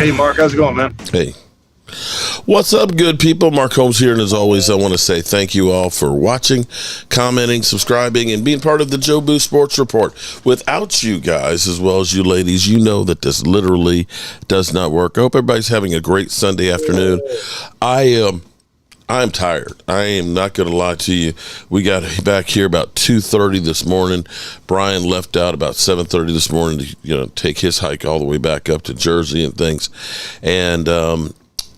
Hey, Mark, how's it going, man? Hey. What's up, good people? Mark Holmes here, and as always, I want to say thank you all for watching, commenting, subscribing, and being part of the Joe Boo Sports Report. Without you guys, as well as you ladies, you know that this literally does not work. I hope everybody's having a great Sunday afternoon. I'm tired. I am not going to lie to you. We got back here about 2:30 this morning. Brian left out about 7:30 this morning to take his hike all the way back up to Jersey and things, and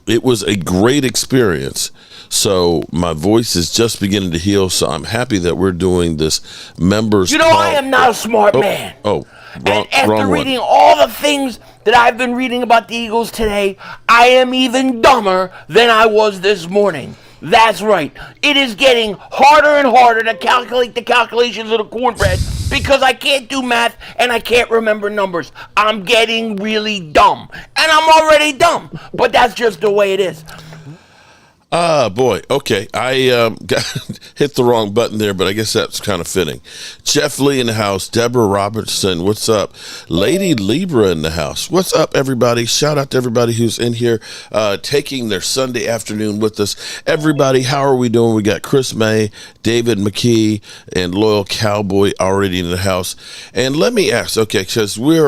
it was a great experience. So my voice is just beginning to heal. So I'm happy that we're doing this members. I am not a smart man. Wrong, and after wrong reading one. all the things that I've been reading about the Eagles today, I am even dumber than I was this morning. That's right. It is getting harder and harder to calculate the calculations of the cornbread because I can't do math and I can't remember numbers. I'm getting really dumb. And I'm already dumb. But that's just the way it is. Boy. Okay. I hit the wrong button there, but I guess that's kind of fitting. Jeff Lee in the house. Deborah Robertson. What's up? Lady Libra in the house. What's up, everybody? Shout out to everybody who's in here taking their Sunday afternoon with us. Everybody, how are we doing? We got Chris May, David McKee, and Loyal Cowboy already in the house. And let me ask, okay, because we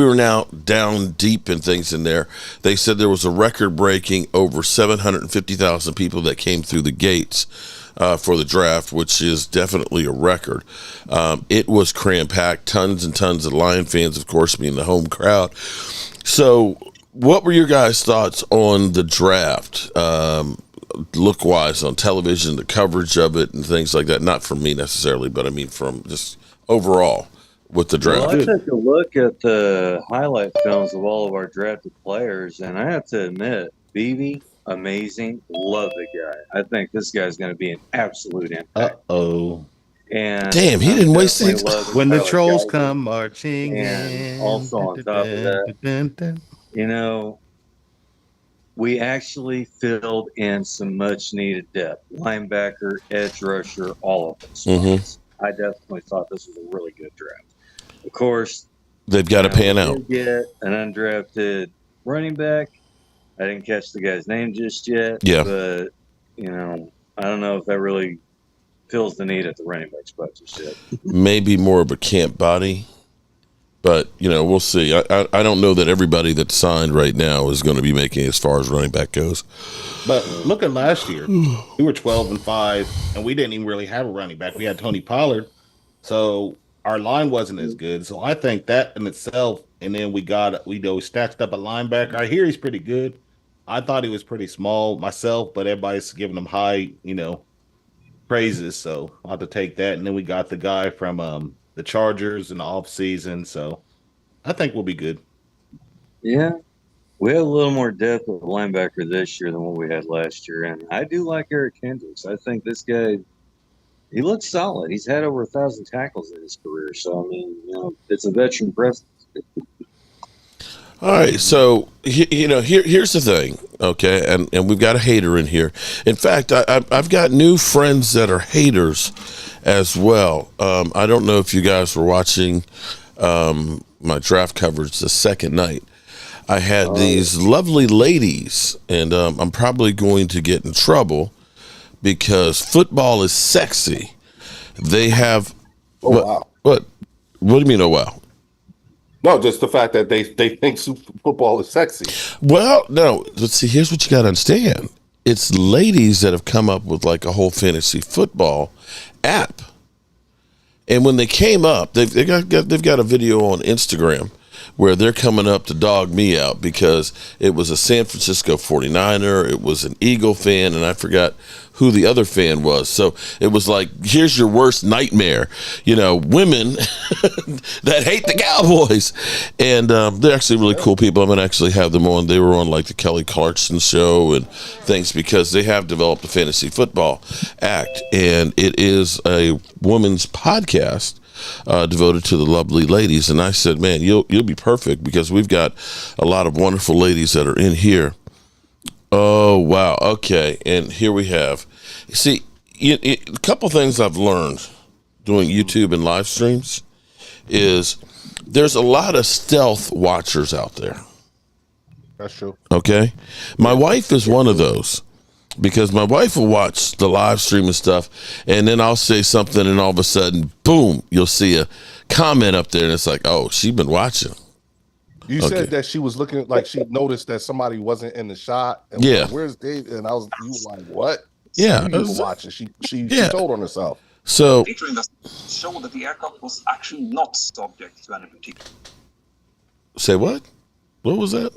were now down deep in things in there. They said there was a record-breaking over 750,000 people that came through the gates for the draft, which is definitely a record. It was cram-packed, tons and tons of Lion fans, of course, being the home crowd. So what were your guys' thoughts on the draft, look-wise, on television, the coverage of it, and things like that? Not from me necessarily, but I mean from just overall. With the draft. Well, I took a look at the highlight films of all of our drafted players, and I have to admit, BB, amazing. Love the guy. I think this guy's going to be an absolute impact. And damn, he didn't waste any when the trolls come marching in. Also on top of that, we actually filled in some much needed depth. Linebacker, edge rusher, all of those spots. I definitely thought this was a really good draft. Of course, they've got to pan out. Get an undrafted running back. I didn't catch the guy's name just yet. Yeah. But, I don't know if that really fills the need at the running back spot just yet. Maybe more of a camp body. But, we'll see. I don't know that everybody that's signed right now is going to be making as far as running back goes. But look at last year. We were 12-5, and we didn't even really have a running back. We had Tony Pollard. So our line wasn't as good. So I think that in itself, and then we stacked up a linebacker. I hear he's pretty good. I thought he was pretty small myself, but everybody's giving him high, praises. So I'll have to take that. And then we got the guy from the Chargers in the offseason. So I think we'll be good. Yeah. We have a little more depth of linebacker this year than what we had last year. And I do like Eric Hendricks. I think this guy, he looks solid. He's had over 1,000 tackles in his career. So, I mean, it's a veteran presence. All right, so here's the thing, okay, and we've got a hater in here. In fact, I've got new friends that are haters as well. I don't know if you guys were watching my draft coverage the second night. I had these lovely ladies, and I'm probably going to get in trouble because football is sexy. They have wow. What do you mean? Oh wow. No, just the fact that they think football is sexy. Well, no. Let's see. Here's what you got to understand. It's ladies that have come up with like a whole fantasy football app, and when they came up, they've got a video on Instagram where they're coming up to dog me out because it was a San Francisco 49er, it was an Eagle fan, and I forgot who the other fan was. So it was like, here's your worst nightmare, women that hate the Cowboys. And they're actually really cool people. I'm going to actually have them on. They were on like the Kelly Clarkson show and things because they have developed a fantasy football act. And it is a women's podcast devoted to the lovely ladies. And I said, man, you'll be perfect because we've got a lot of wonderful ladies that are in here. Oh, wow. Okay. And here we have, see, a couple things I've learned doing YouTube and live streams is there's a lot of stealth watchers out there. That's true. Okay. My wife is one of those because my wife will watch the live stream and stuff, and then I'll say something, and all of a sudden, boom, you'll see a comment up there, and it's like, oh, she's been watching. You said that she was looking like she noticed that somebody wasn't in the shot. And was Yeah. like, where's Dave? And you were like, what? Yeah. You were watching. She told on herself. So Later investigations show that the aircraft was actually not subject to any particular. say what? What was that?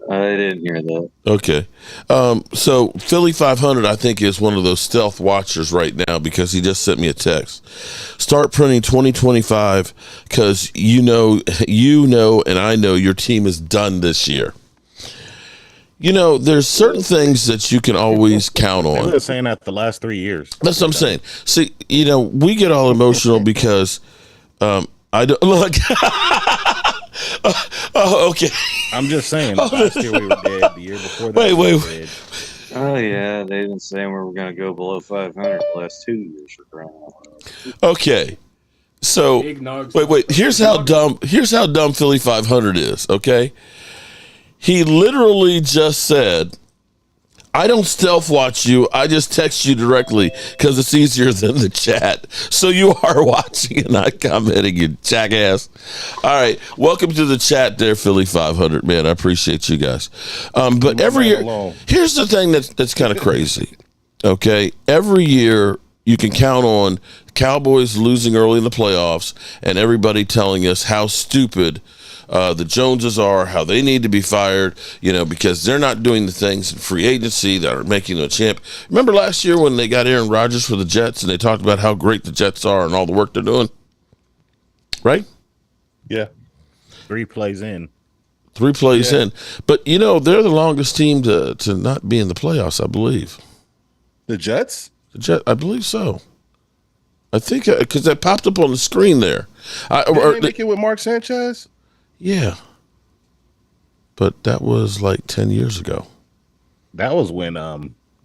I didn't hear that. Okay. So Philly 500, I think, is one of those stealth watchers right now because he just sent me a text. Start printing 2025 because you know, and I know your team is done this year. You know, there's certain things that you can always count on. I've been saying that the last 3 years. That's what I'm saying. See, you know, we get all emotional because I don't look. Okay. I'm just saying. Last year we were dead. The year before that, we were dead. Oh yeah, they've been saying we were going to go below 500 the last 2 years for crying out loud. Okay. So wait. Here's how dumb Philly 500 is. Okay. He literally just said, I don't stealth watch you. I just text you directly because it's easier than the chat. So you are watching and not commenting, you jackass. All right. Welcome to the chat there, Philly 500, man. I appreciate you guys. But every year, here's the thing that's kind of crazy. Okay. Every year you can count on Cowboys losing early in the playoffs and everybody telling us how stupid the Joneses are, how they need to be fired, you know, because they're not doing the things in free agency that are making them a champ. Remember last year when they got Aaron Rodgers for the Jets and they talked about how great the Jets are and all the work they're doing? Right? Yeah. 3 plays in. 3 plays in. But, you know, they're the longest team to not be in the playoffs, I believe. The Jets? I believe so. I think because that popped up on the screen there. Did they make it with Mark Sanchez? Yeah. But that was like 10 years ago. That was when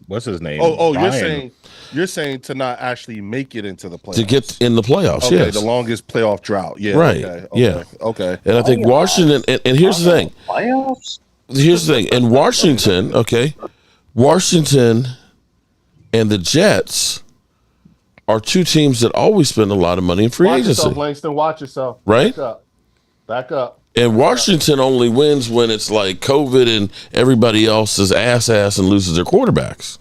what's his name? Oh, Ryan. you're saying to not actually make it into the playoffs. To get in the playoffs, okay, yes. The longest playoff drought. Yeah. Right. Okay, yeah. Okay. And I think Washington and here's the thing. Playoffs? Here's the thing. In Washington, Washington and the Jets are 2 teams that always spend a lot of money in free agency. Watch yourself, Langston. Watch yourself. Right? Back up. And Washington only wins when it's like COVID and everybody else is ass and loses their quarterbacks.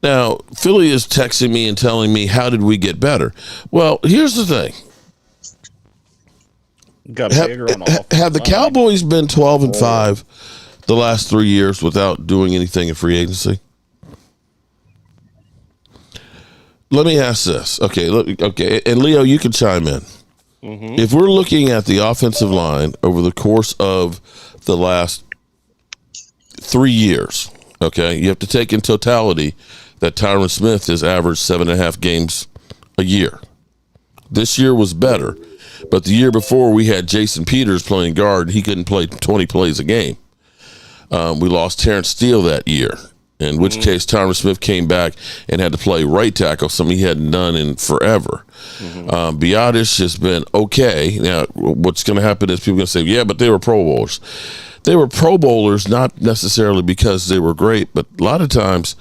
Now, Philly is texting me and telling me, how did we get better? Well, here's the thing. Have the Cowboys been 12-5 the last 3 years without doing anything in free agency? Let me ask this. Okay. And Leo, you can chime in. Mm-hmm. If we're looking at the offensive line over the course of the last 3 years, okay, you have to take in totality that Tyron Smith has averaged 7.5 games a year. This year was better, but the year before we had Jason Peters playing guard. He couldn't play 20 plays a game. We lost Terrence Steele that year, in which case Tyron Smith came back and had to play right tackle, something he hadn't done in forever. Biadasz has been okay. Now, what's going to happen is people are going to say, yeah, but they were Pro Bowlers. They were Pro Bowlers not necessarily because they were great, but a lot of times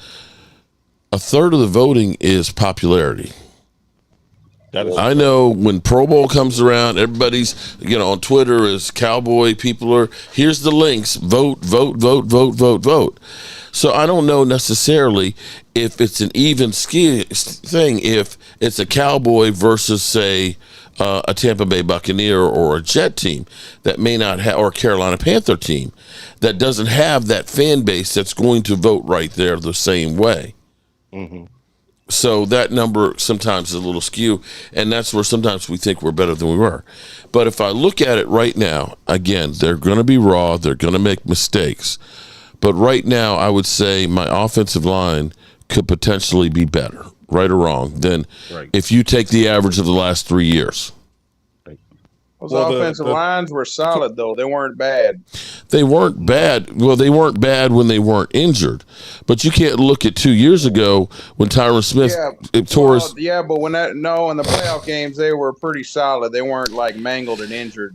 a third of the voting is popularity. I know when Pro Bowl comes around, everybody's, on Twitter is Cowboy. People are, here's the links, vote. So I don't know necessarily if it's an even thing, if it's a Cowboy versus, say, a Tampa Bay Buccaneer or a Jet team that may not have, or a Carolina Panther team that doesn't have that fan base that's going to vote right there the same way. Mm-hmm. So that number sometimes is a little skew, and that's where sometimes we think we're better than we were. But if I look at it right now, again, they're going to be raw. They're going to make mistakes. But right now, I would say my offensive line could potentially be better, right or wrong, than if you take the average of the last 3 years. Those offensive lines were solid, though. They weren't bad. They weren't bad. Well, they weren't bad when they weren't injured. But you can't look at 2 years ago when Tyron Smith tore his. Yeah, but in the playoff games, they were pretty solid. They weren't like mangled and injured.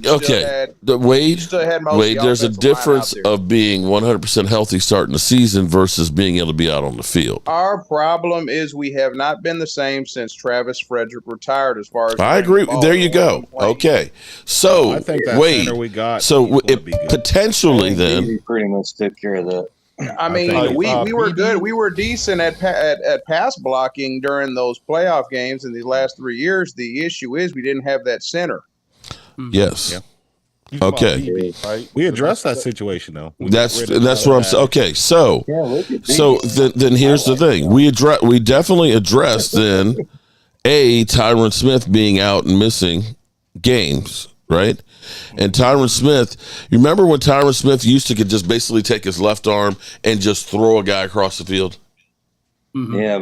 Okay. Wade, there's a difference of being 100% healthy starting the season versus being able to be out on the field. Our problem is we have not been the same since Travis Frederick retired as far as I agree. There you go. Okay. So, I think that Wade, center we got. So potentially then. He pretty much took care of that. I mean, we were good. We were decent at pass blocking during those playoff games in the last 3 years. The issue is we didn't have that center. Yes. Yeah. Okay. Right? We addressed that situation though. That's what I'm saying. Okay. So then here's the thing. We definitely addressed then Tyron Smith being out and missing games, right? And Tyron Smith, you remember when Tyron Smith used to could just basically take his left arm and just throw a guy across the field? Mm-hmm. Yeah,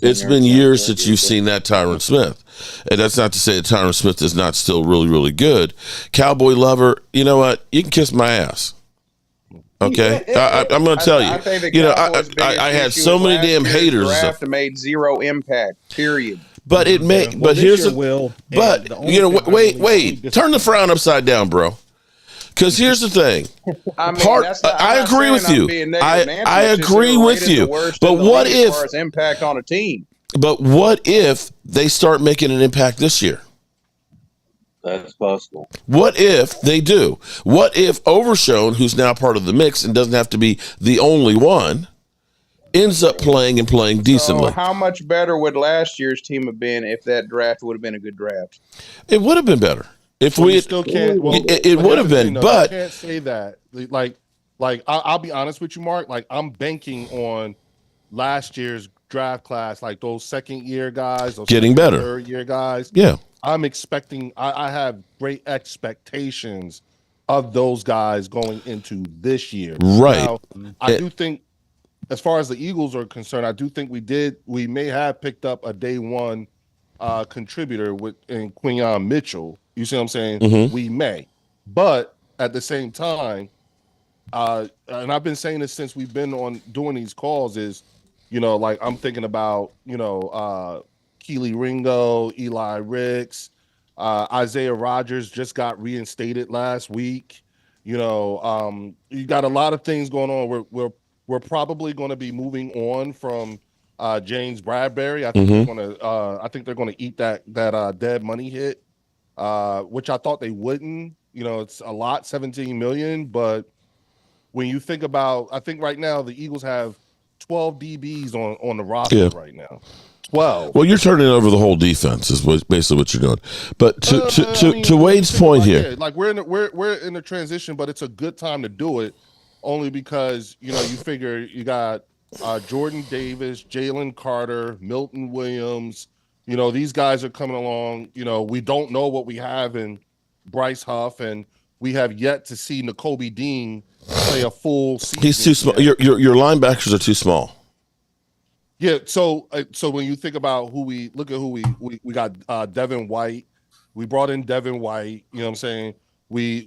it's been years since you've seen that Tyron Smith. And that's not to say that Tyron Smith is not still really, really good. Cowboy lover, you know what? You can kiss my ass. Okay? I'm going to tell you. I had so many damn haters. The draft made zero impact, period. But it may. Well, but here's the. But wait. Turn the frown upside down, bro. Because here's the thing. I agree with you. I agree with you. But what if? As far as impact on a team. But what if they start making an impact this year? That's possible. What if they do? What if Overshone, who's now part of the mix and doesn't have to be the only one, ends up playing decently? So how much better would last year's team have been if that draft would have been a good draft? It would have been better. If we still can't, it would have been, but I can't say that. Like I'll be honest with you, Mark. Like I'm banking on last year's draft class, like those second year guys, those getting better, third year guys. Yeah, I'm expecting. I have great expectations of those guys going into this year. Right. Now, I do think, as far as the Eagles are concerned, I do think we may have picked up a day one contributor in Quinyon Mitchell. You see what I'm saying? Mm-hmm. We may, but at the same time, and I've been saying this since we've been on doing these calls, is, like I'm thinking about, Keely Ringo, Eli Ricks, Isaiah Rodgers just got reinstated last week. You got a lot of things going on. We're probably going to be moving on from James Bradbury. I think they're going to eat that dead money hit. Which I thought they wouldn't. It's a lot, 17 million. But when you think about, I think right now the Eagles have 12 DBs on the roster right now. 12. Well, you're turning over the whole defense is basically what you're doing. But to Wade's point here, like we're in a transition, but it's a good time to do it, only because you figure you got Jordan Davis, Jalen Carter, Milton Williams. These guys are coming along. We don't know what we have in Bryce Huff, and we have yet to see Nakobe Dean play a full season. He's too small. Your linebackers are too small. Yeah. So when you think about who we got Devin White. We brought in Devin White. You know what I'm saying? We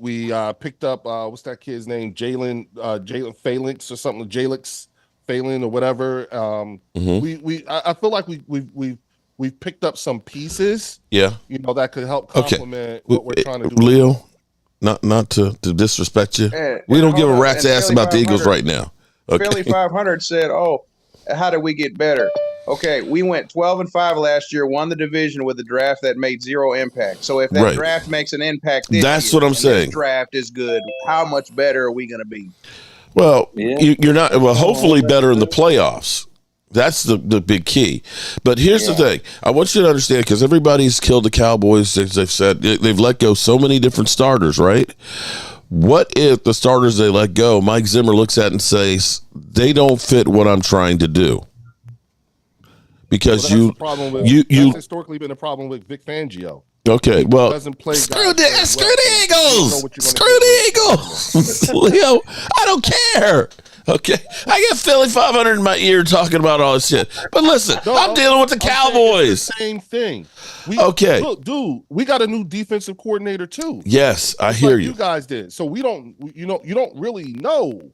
picked up what's that kid's name? Jalen Phalanx or something. Jalix Phelan or whatever. I feel like we've picked up some pieces, that could help complement what we're trying to do. Leo, not to disrespect you, we don't give a rat's ass about the Eagles right now. Okay. Philly 500 said, how did we get better? Okay, we went 12-5 last year, won the division with a draft that made zero impact. So if that draft makes an impact this that's year, what I'm saying. This draft is good. How much better are we going to be? Well, you're not. Well, hopefully better in the playoffs. That's the big key. But here's the thing. I want you to understand, because everybody's killed the Cowboys, as they've said. They've let go so many different starters, right? What if the starters they let go, Mike Zimmer looks at and says, they don't fit what I'm trying to do? Because that's historically been a problem with Vic Fangio. Okay, well, doesn't play screw the Eagles. Screw the Eagles. Leo, I don't care. Okay, I got Philly 500 in my ear talking about all this shit. But listen, I'm dealing with the Cowboys. It's the same thing. Okay. Look, dude, we got a new defensive coordinator too. Yes, I Just hear like you. You guys did. So we don't, you don't really know. You know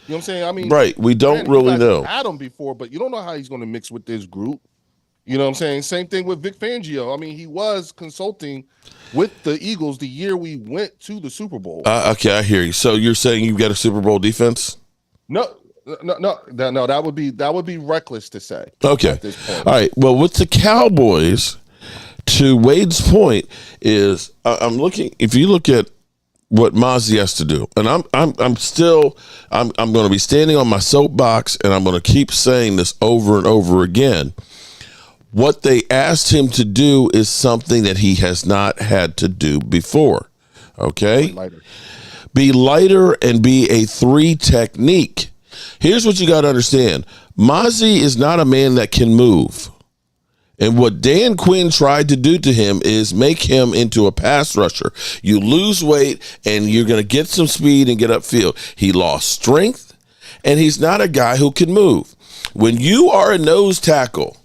what I'm saying? I mean, right. We don't really know. Had him before, but you don't know how he's going to mix with this group. You know what I'm saying? Same thing with Vic Fangio. I mean, he was consulting with the Eagles the year we went to the Super Bowl. Okay, I hear you. So you're saying you've got a Super Bowl defense? No, that would be reckless to say. Okay. At this point. All right. Well, with the Cowboys, to Wade's point, is I'm looking. If you look at what Mozzie has to do, and I'm going to be standing on my soapbox, and I'm going to keep saying this over and over again. What they asked him to do is something that he has not had to do before. Okay? Be lighter and be a 3 technique. Here's what you got to understand. Mozzie is not a man that can move. And what Dan Quinn tried to do to him is make him into a pass rusher. You lose weight and you're going to get some speed and get upfield. He lost strength, and he's not a guy who can move. When you are a nose tackle,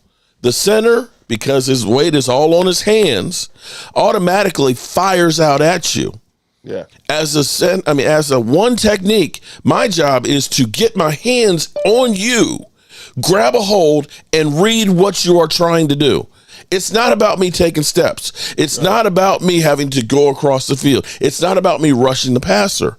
the center, because his weight is all on his hands, automatically fires out at you. Yeah. As a one technique, my job is to get my hands on you, grab a hold, and read what you are trying to do. It's not about me taking steps. It's not about me having to go across the field. It's not about me rushing the passer.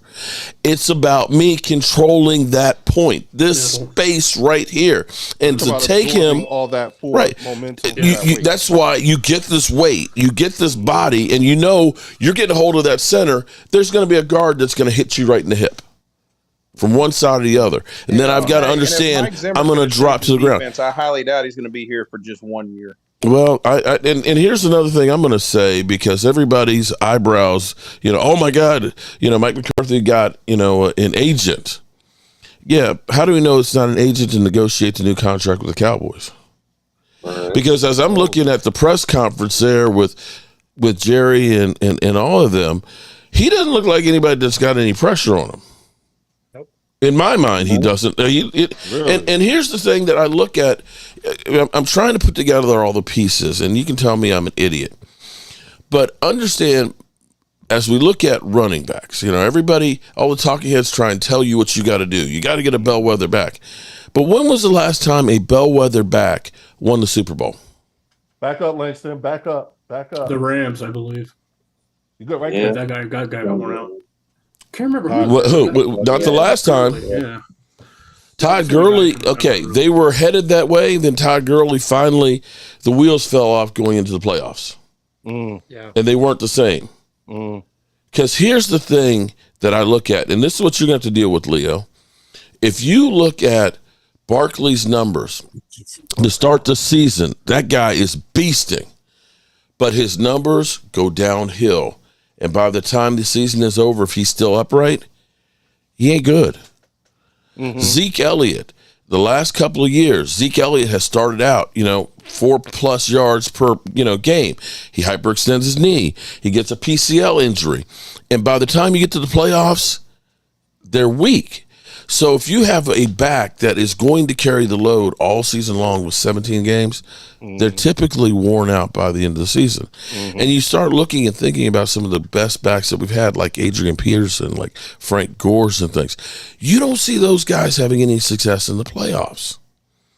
It's about me controlling that point, this space right here, and to take him all that momentum. That's why you get this weight, you get this body, and you're getting a hold of that center. There's going to be a guard that's going to hit you right in the hip from one side or the other, and then I've got to understand I'm going to drop to the ground. I highly doubt he's going to be here for just 1 year. Well, and here's another thing I'm going to say, because everybody's eyebrows, oh my God, Mike McCarthy got, an agent. Yeah. How do we know it's not an agent to negotiate the new contract with the Cowboys? Because as I'm looking at the press conference there with Jerry and all of them, he doesn't look like anybody that's got any pressure on him. In my mind, he doesn't. Really? And here's the thing that I look at. I'm trying to put together all the pieces, and you can tell me I'm an idiot. But understand, as we look at running backs, everybody, all the talking heads try and tell you what you got to do. You got to get a bellwether back. But when was the last time a bellwether back won the Super Bowl? Back up, Langston. Back up. The Rams, I believe. You good right there? That guy got one out. Can't remember who. Not the last time. Yeah. Todd Gurley, okay, they were headed that way. Then Todd Gurley finally, the wheels fell off going into the playoffs. Yeah. And they weren't the same. Because here's the thing that I look at, and this is what you're going to have to deal with, Leo. If you look at Barkley's numbers to start the season, that guy is beasting. But his numbers go downhill. And by the time the season is over, if he's still upright, he ain't good. Zeke Elliott, the last couple of years, Zeke Elliott has started out, 4+ yards per, game. He hyperextends his knee. He gets a PCL injury. And by the time you get to the playoffs, they're weak. So if you have a back that is going to carry the load all season long with 17 games, they're typically worn out by the end of the season. And you start looking and thinking about some of the best backs that we've had, like Adrian Peterson, like Frank Gores and things. You don't see those guys having any success in the playoffs.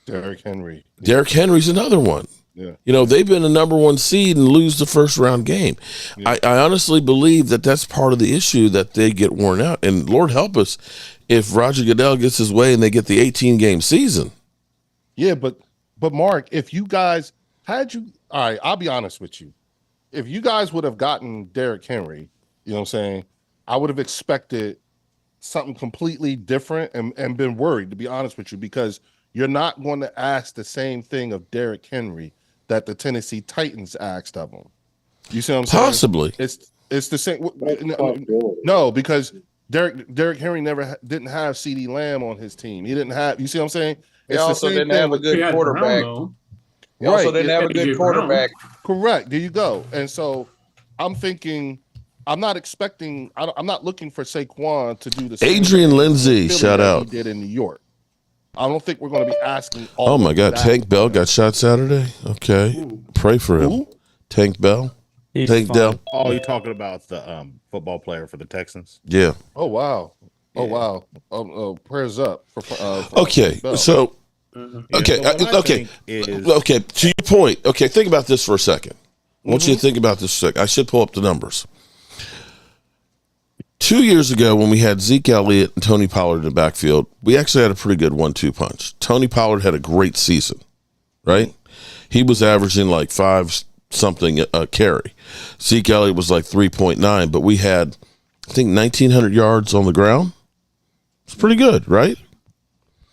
Derrick Henry. Derrick Henry's another one. Yeah. They've been a number 1 seed and lose the first round game. Yeah. I honestly believe that that's part of the issue, that they get worn out. And Lord help us if Roger Goodell gets his way and they get the 18-game season. Yeah, but Mark, if you guys all right, I'll be honest with you. If you guys would have gotten Derrick Henry, you know what I'm saying, I would have expected something completely different and been worried, to be honest with you, because you're not going to ask the same thing of Derrick Henry that the Tennessee Titans asked of him. You see what I'm saying? Possibly. It's the same. No, because Derrick Henry didn't have CeeDee Lamb on his team. He didn't have. You see what I'm saying? He also didn't have a good quarterback. He also didn't have a good quarterback. Correct. There you go. And so I'm thinking, I'm not expecting. I'm not looking for Saquon to do the same Adrian thing Lindsey, Philly shout that out. he did in New York. I don't think we're going to be asking. Oh my God, that. Tank Bell got shot Saturday. Okay, pray for him. Who? Tank Bell. He's Tank fine. Dell. Oh, you're talking about the football player for the Texans? Yeah. Oh wow. Oh wow. Prayers up for Okay, Bell. so Yeah, okay, so what I okay, think is, okay. To your point, okay. Think about this for a second. I want you to think about this for a second. I should pull up the numbers. 2 years ago, when we had Zeke Elliott and Tony Pollard in the backfield, we actually had a pretty good 1-2 punch. Tony Pollard had a great season, right? He was averaging like 5 something a carry. Zeke Elliott was like 3.9, but we had, I think, 1,900 yards on the ground. It's pretty good, right?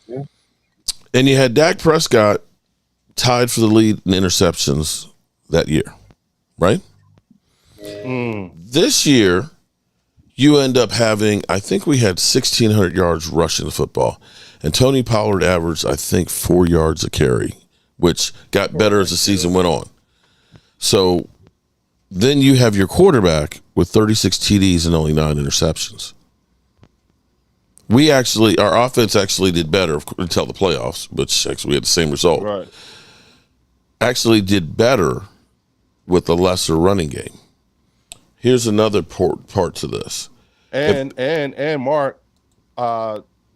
Yeah. And you had Dak Prescott tied for the lead in interceptions that year, right? This year, you end up having, I think we had 1,600 yards rushing the football. And Tony Pollard averaged, I think, 4 yards a carry, which got better as the season went on. So then you have your quarterback with 36 TDs and only 9 interceptions. Our offense actually did better until the playoffs, which actually we had the same result. Right. Actually did better with the lesser running game. Here's another part to this. And Mark,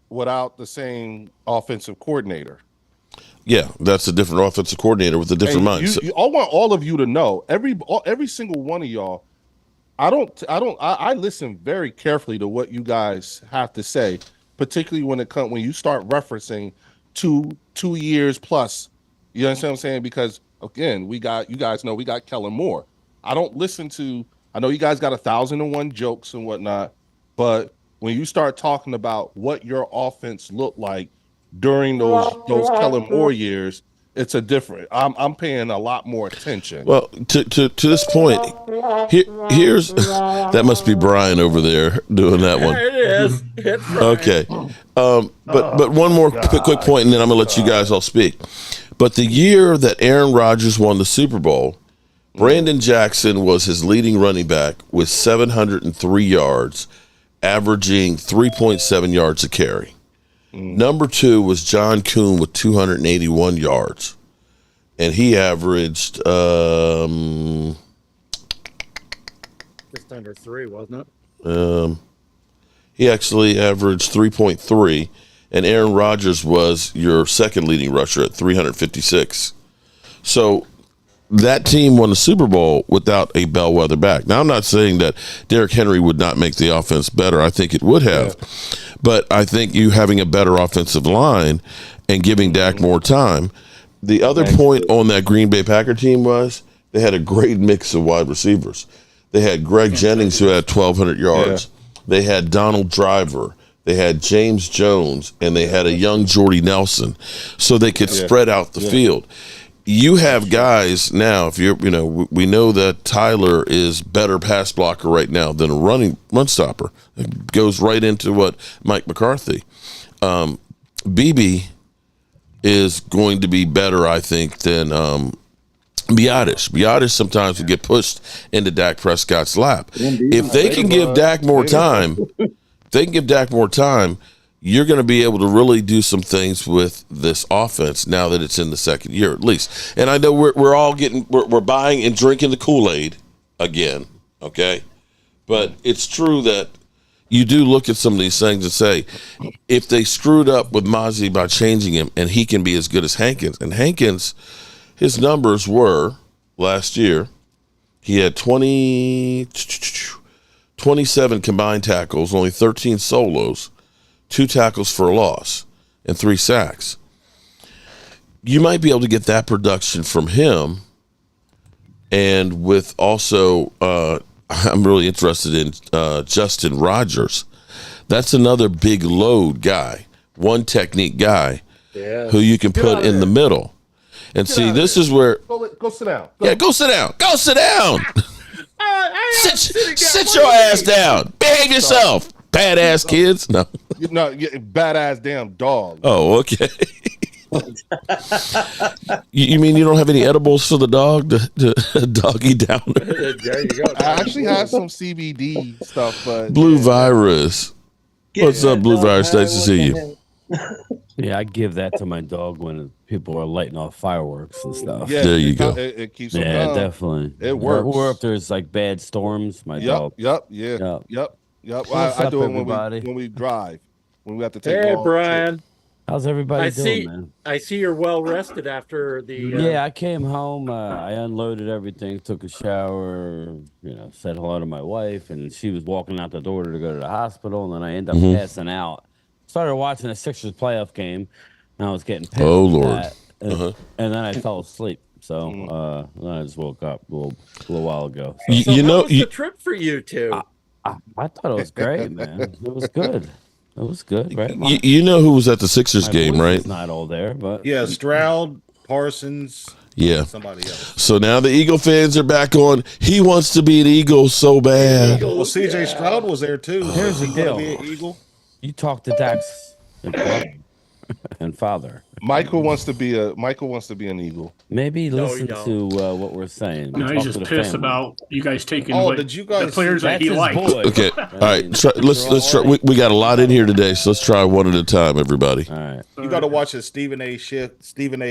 without the same offensive coordinator. Yeah, that's a different offensive coordinator with a different mindset. I want all of you to know, every single one of y'all. I listen very carefully to what you guys have to say, particularly when you start referencing 2 years plus. You understand what I'm saying? Because again, you guys know we got Kellen Moore. I don't listen to. I know you guys got 1,001 jokes and whatnot, but when you start talking about what your offense looked like during those Kellen Moore years, it's a different. I'm paying a lot more attention. Well, to this point, here's that must be Brian over there doing that one. There it is. It's Brian. Okay, but one more quick point, and then I'm gonna let you guys all speak. But the year that Aaron Rodgers won the Super Bowl, Brandon Jackson was his leading running back with 703 yards, averaging 3.7 yards a carry. Number 2 was John Kuhn with 281 yards, and he averaged Just under 3, wasn't it? he actually averaged 3.3, and Aaron Rodgers was your second leading rusher at 356. So that team won the Super Bowl without a bellwether back. Now, I'm not saying that Derrick Henry would not make the offense better. I think it would have. Yeah. But I think you having a better offensive line and giving Dak more time. The other point on that Green Bay Packer team was they had a great mix of wide receivers. They had Greg Jennings, who had 1,200 yards. Yeah. They had Donald Driver. They had James Jones, and they had a young Jordy Nelson, so they could spread out the field. You have guys now. If we know that Tyler is better pass blocker right now than a run stopper. It goes right into what Mike McCarthy. BB is going to be better, I think, than Biadasz. Biadasz sometimes will get pushed into Dak Prescott's lap. If they can give Dak more time, you're going to be able to really do some things with this offense now that it's in the second year, at least. And I know we're all we're buying and drinking the Kool-Aid again, okay? But it's true that you do look at some of these things and say, if they screwed up with Mozzie by changing him, and he can be as good as Hankins. And Hankins, his numbers were last year, he had 27 combined tackles, only 13 solos, 2 tackles for a loss, and 3 sacks. You might be able to get that production from him, and with also, I'm really interested in Justin Rogers. That's another big load guy, one technique guy who you can put in the middle. And see, this is where go sit down. Go sit down. Go sit down. Sit your ass down. Behave yourself. Badass kids. No. Badass damn dog. Oh, okay. You mean you don't have any edibles for the dog to doggy down? There you go. I actually have some CBD stuff, but Blue Virus. What's up, Blue Virus? Nice to see you. Yeah, I give that to my dog when people are lighting off fireworks and stuff. Yeah, there you go. It keeps them Yeah, calm. definitely. It works. Or if there's like bad storms, my dog. Yep. What's I up, do it everybody? when we drive, when we have to take. Hey, long Brian. trips. How's everybody I doing, see. man? I see you're well rested after the. Yeah, I came home. I unloaded everything, took a shower, said hello to my wife, and she was walking out the door to go to the hospital, and then I ended up passing out. Started watching a Sixers playoff game, and I was getting pissed. Oh, Lord. And then I fell asleep. So then I just woke up a little while ago. So, How was the trip for you two? I thought it was great, man. It was good. It was good, right? You know who was at the Sixers My game, voice right? is not all there, but Yeah, Stroud, Parsons, Yeah. somebody else. So now the Eagle fans are back on. He wants to be an Eagle so bad. Well, CJ Stroud was there too. Here's the He wanna deal. be an Eagle. You talk to Dax and father. Michael wants to be an Eagle. Maybe No, listen you to what we're saying. No, Talk he's to just the pissed family. about you guys taking Did you guys the players that That's he his likes. boy. Okay. All right. Let's try. We got a lot in here today, so let's try one at a time, everybody. All right. You got to watch the Stephen A.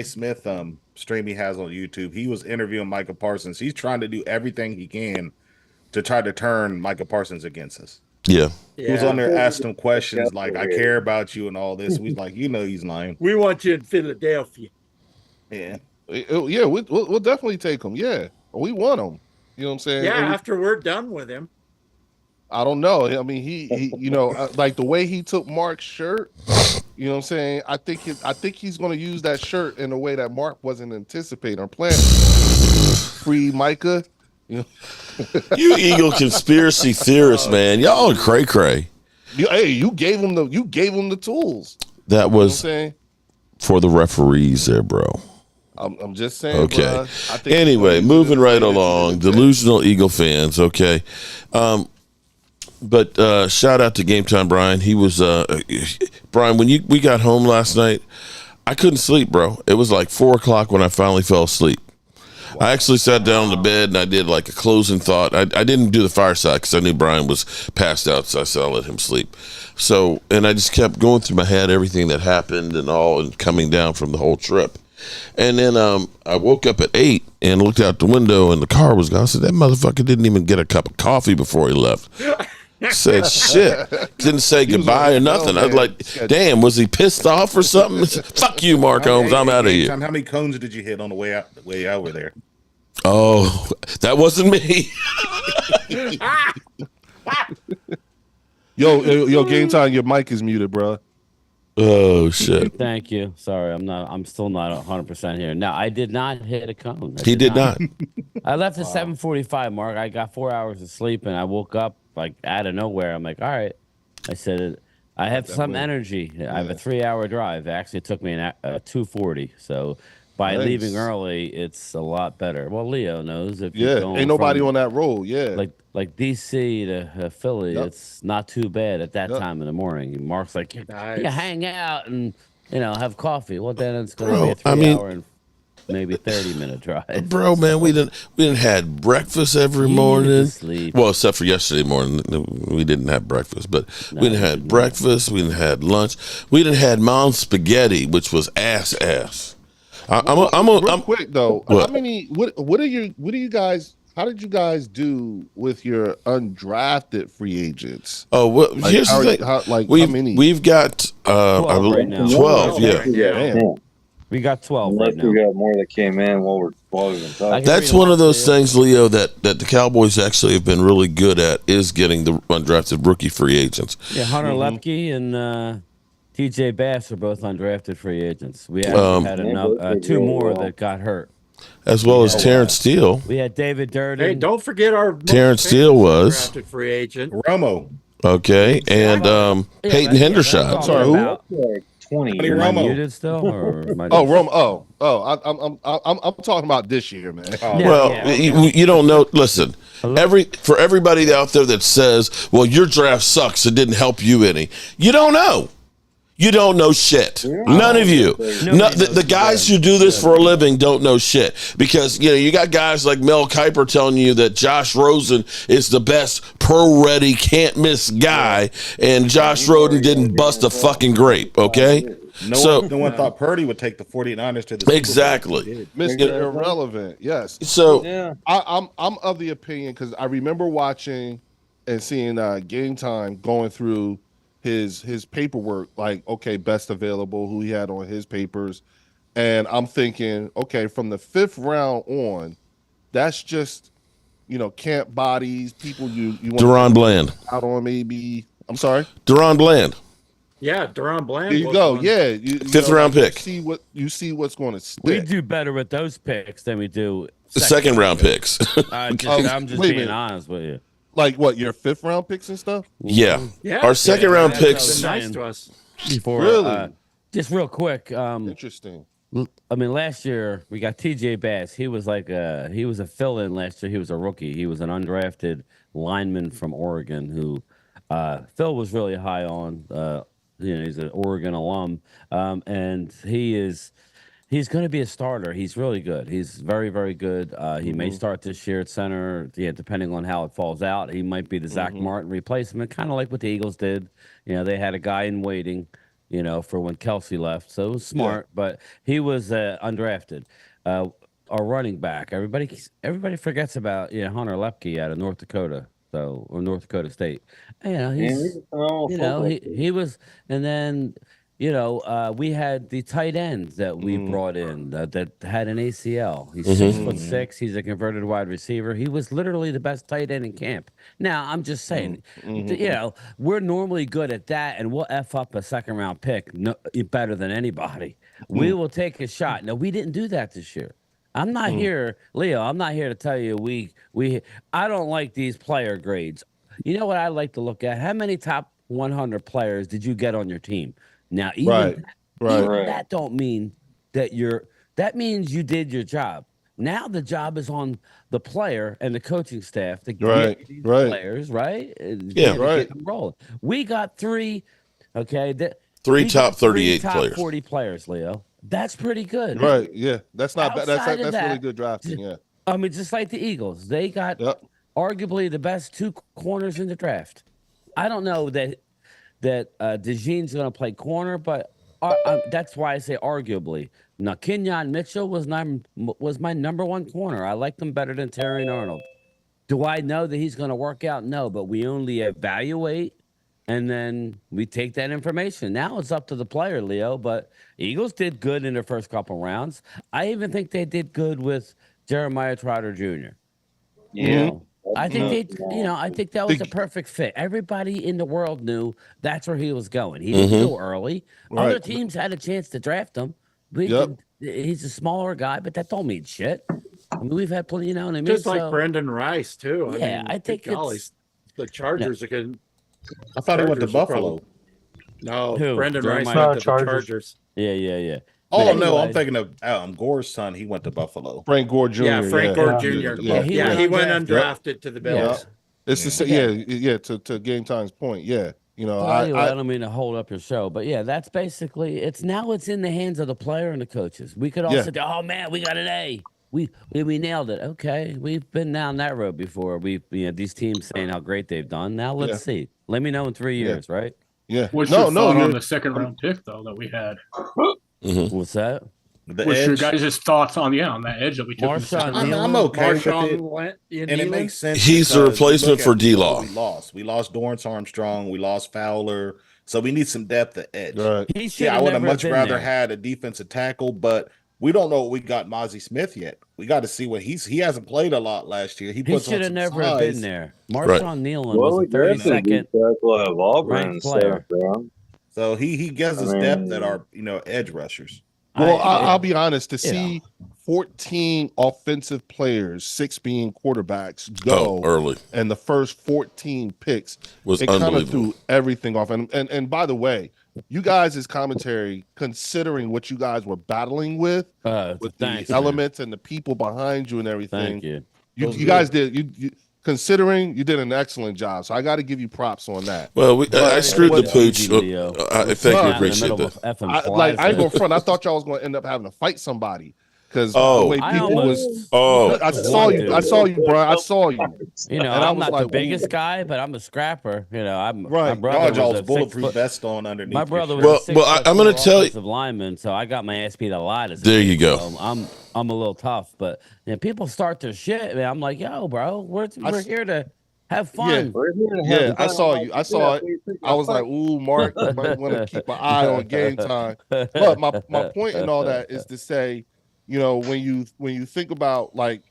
Smith stream he has on YouTube. He was interviewing Micah Parsons. He's trying to do everything he can to try to turn Micah Parsons against us. Yeah. He was on there asking him questions like, "I care about you" and all this. He's like, he's lying. We want you in Philadelphia. Yeah. Yeah, we'll definitely take him. Yeah, we want him. You know what I'm saying? Yeah, And after we're done with him. I don't know. I mean, he like the way he took Mark's shirt. You know what I'm saying? I think he's going to use that shirt in a way that Mark wasn't anticipating or planning. Free Micah. You Eagle conspiracy theorists, man. Y'all are cray cray. You gave him the tools. That was You know what I'm saying? for the referees there, bro. I'm just saying. Okay. Bruh, I think Anyway, moving right along. Delusional Eagle fans. Okay. But shout out to Game Time Brian. He was Brian. When we got home last night, I couldn't sleep, bro. It was like 4:00 when I finally fell asleep. Wow. I actually sat down on the bed and I did like a closing thought. I didn't do the fireside because I knew Brian was passed out, so I said I'll let him sleep. So, and I just kept going through my head everything that happened and coming down from the whole trip. And then I woke up at 8 and looked out the window and the car was gone. I said, that motherfucker didn't even get a cup of coffee before he left. Said shit. Didn't say goodbye or nothing. I was like, damn, was he pissed off or something? Fuck you, Mark Holmes. I'm out of here. How many cones did you hit on the way over there? Oh, that wasn't me. Yo, Game Time, your mic is muted, bro. Oh shit. Thank you. Sorry, I'm still not 100% here. No, I did not hit a cone. He did not. I left at 7:45, Mark. I got 4 hours of sleep and I woke up like out of nowhere. I'm like, all right. I said, I have some energy. I have a 3-hour drive. It actually took me 2:40. So by leaving early, it's a lot better. Well, Leo knows if you're going ain't nobody on that road. Yeah, like DC to Philly, it's not too bad at that time in the morning. Mark's like, yeah, hang out and have coffee. Well, then it's going to be a 3-hour and maybe 30-minute drive. Bro, man, we didn't had breakfast every morning. Well, except for yesterday morning, we didn't have breakfast. But we didn't had breakfast. We didn't had lunch. We didn't had mom's spaghetti, which was ass. I'm quick though. What? How many? What are you guys? How did you guys do with your undrafted free agents? Oh, well, here's the thing. How many? We've got 12 right now. 12, yeah. Damn. We got 12 Unless right now. we got more that came in while we've been talking. That's one of those things, Leo, that the Cowboys actually have been really good at is getting the undrafted rookie free agents. Yeah, Hunter Lepke and TJ Bass are both undrafted free agents. We actually had two more that got hurt. As well as Terrence Steele. We had David Durden. Hey, don't forget our Terrence Steele was drafted free agent. Romo. Okay, and Peyton Hendershot. I'm sorry, who? 20. Am I muted still? Or Romo. I'm talking about this year, man. You don't know. Listen, for everybody out there that says, "Well, your draft sucks. It didn't help you any." You don't know. You don't know shit. None of you. The guys who do this for a living don't know shit because you got guys like Mel Kiper telling you that Josh Rosen is the best pro-ready, can't-miss guy, and Josh Rosen didn't bust a fucking grape. Okay. No one thought Purdy would take the 49ers to the Super Bowl. Exactly. Mr. Irrelevant. Yes. So I'm of the opinion because I remember watching and seeing Game Time going through his paperwork, like, okay, best available, who he had on his papers. And I'm thinking, okay, from the 5th round on, that's just, camp bodies, people you want Deron Bland out on maybe. I'm sorry? Deron Bland. Yeah, Deron Bland. There you go. One. Yeah. 5th round pick. You see what's going to stick. We do better with those picks than we do second round picks. I'm just being honest with you. Like what, your 5th round picks and stuff? Yeah. Our second round picks. Nice to us. Before, really? Just real quick. Interesting. I mean, last year we got T.J. Bass. He was he was a fill-in last year. He was a rookie. He was an undrafted lineman from Oregon who Phil was really high on. He's an Oregon alum, and he's going to be a starter. He's really good. He's very, very good. He may start this year at center. Yeah, depending on how it falls out, he might be the Zach Martin replacement, kind of like what the Eagles did. They had a guy in waiting, for when Kelsey left. So it was smart, but he was undrafted. Our running back. Everybody forgets about Hunter Lepke out of North Dakota. Or North Dakota State. He was, and then we had the tight end that we brought in that had an ACL. He's 6'6". He's a converted wide receiver. He was literally the best tight end in camp. Now I'm just saying, we're normally good at that, and we'll f up a second round pick better than anybody. We will take a shot. Now we didn't do that this year. I'm not here, Leo. I'm not here to tell you I don't like these player grades. You know what I like to look at? How many top 100 players did you get on your team? Now, even that don't mean that means you did your job. Now the job is on the player and the coaching staff to get these players, right? Yeah, get them rolling. We got 3, okay? Three top 38 top players. 40 players, Leo. That's pretty good. Right. Yeah. That's not bad. That's that, really good drafting. Yeah. I mean, just like the Eagles, they got arguably the best 2 corners in the draft. I don't know that DeJean's going to play corner, but that's why I say arguably. Now, Kenyon Mitchell was my number 1 corner. I liked him better than Terry Arnold. Do I know that he's going to work out? No, but we only evaluate, and then we take that information. Now it's up to the player, Leo, but Eagles did good in their first couple rounds. I even think they did good with Jeremiah Trotter Jr. Yeah. I think I think that was the perfect fit. Everybody in the world knew that's where he was going. He didn't go early. Other teams had a chance to draft him. He's a smaller guy, but that don't mean shit. I mean, we've had plenty, Just like Brendan Rice too. I think the Chargers again. I thought he went to Buffalo. No, Who? Brendan Rice Jeremiah? went to the Chargers. Yeah. Oh no, I'm thinking of Gore's son. He went to Buffalo. Frank Gore Jr. Yeah, Frank Gore Jr. Yeah, he went undrafted to the Bills. It's the same. To Game Time's point. Yeah. I don't mean to hold up your show, but yeah, that's basically it's in the hands of the player and the coaches. We could all say, "Oh man, we got an A. We nailed it." Okay, we've been down that road before. These teams saying how great they've done. Now let's see. Let me know in 3 years, right? Yeah. What's your thought on the second round pick though that we had? What's that? What's your guys' thoughts on that edge that we took? I'm okay with it, and it makes sense. He's the replacement for D-Law. We lost Dorrance Armstrong. We lost Fowler. So we need some depth at edge. Right. I would have much rather had a defensive tackle, but we don't know what we got Mozzie Smith yet. We got to see what he hasn't played a lot last year. He should have never been there. Marshawn Nealon was a 32nd ranked player. So he gives us depth that are edge rushers. Well, I'll be honest. To see 14 offensive players, 6 being quarterbacks, go early, and the first 14 picks was kind of threw everything off. And by the way, you guys' as commentary, considering what you guys were battling with the elements and the people behind you and everything, thank you. You guys did considering you did an excellent job. So I got to give you props on that. Well, I screwed the what- pooch. Leo. I think we Not in the appreciate middle of that. effing I ain't plaza. going front. I thought y'all was going to end up having to fight somebody because the Oh. way I people was. almost. Oh. I saw you. I saw you, bro. I saw you. You know, And I I'm was not like, the biggest ooh. guy, but I'm a scrapper. You know, I'm Right. my brother Y'all was was a bulletproof 6 foot. vest on underneath. My brother your was shirt. a Well, 6 I'm foot gonna tell you- offensive lineman, so I got my ass beat a lot. As a There kid, you go. So I'm a little tough, but people start their shit. Man, I'm like, yo, bro, we're here to have fun. We're here to Yeah, have I fun. saw like you. to I do. saw That's it. what you think I was about like, ooh, Mark, you might want to keep an eye on game time. But my point in all that is to say, when you think about like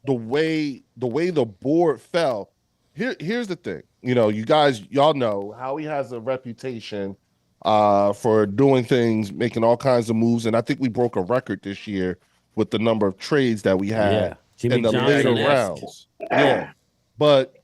the way the board fell, here's the thing. Y'all know how he has a reputation for doing things, making all kinds of moves, and I think we broke a record this year with the number of trades that we had Yeah, Jimmy in the Johnson later rounds. Yeah, but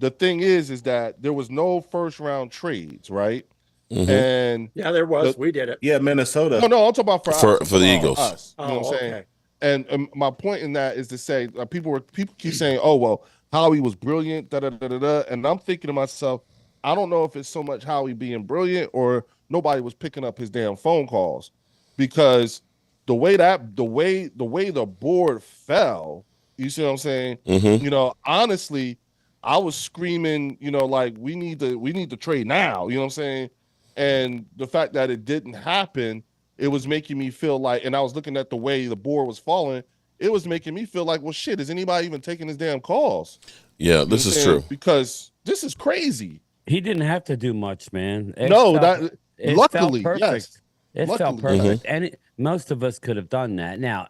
the thing is that there was no first round trades, right? Mhm. And Yeah, there was. We did it. Yeah, Minnesota. no, I'm talking about for us. I'm For talking the about Eagles. us. You know what I'm saying? Okay. And my point in that is to say people keep saying, "Oh well, Howie was brilliant," da da da da da, and I'm thinking to myself, I don't know if it's so much Howie being brilliant or nobody was picking up his damn phone calls, because the way the board fell, you see what I'm saying? Mhm. Honestly, I was screaming, like we need to trade now. You know what I'm saying? And the fact that it didn't happen, it was making me feel like, and I was looking at the way the board was falling, it was making me feel like, well, shit, is anybody even taking his damn calls? Yeah, You know this what is I'm saying? true. Because this is crazy. He didn't have to do much, man. It Luckily, felt perfect. yes. It felt Luckily, perfect, and most of us could have done that. Now,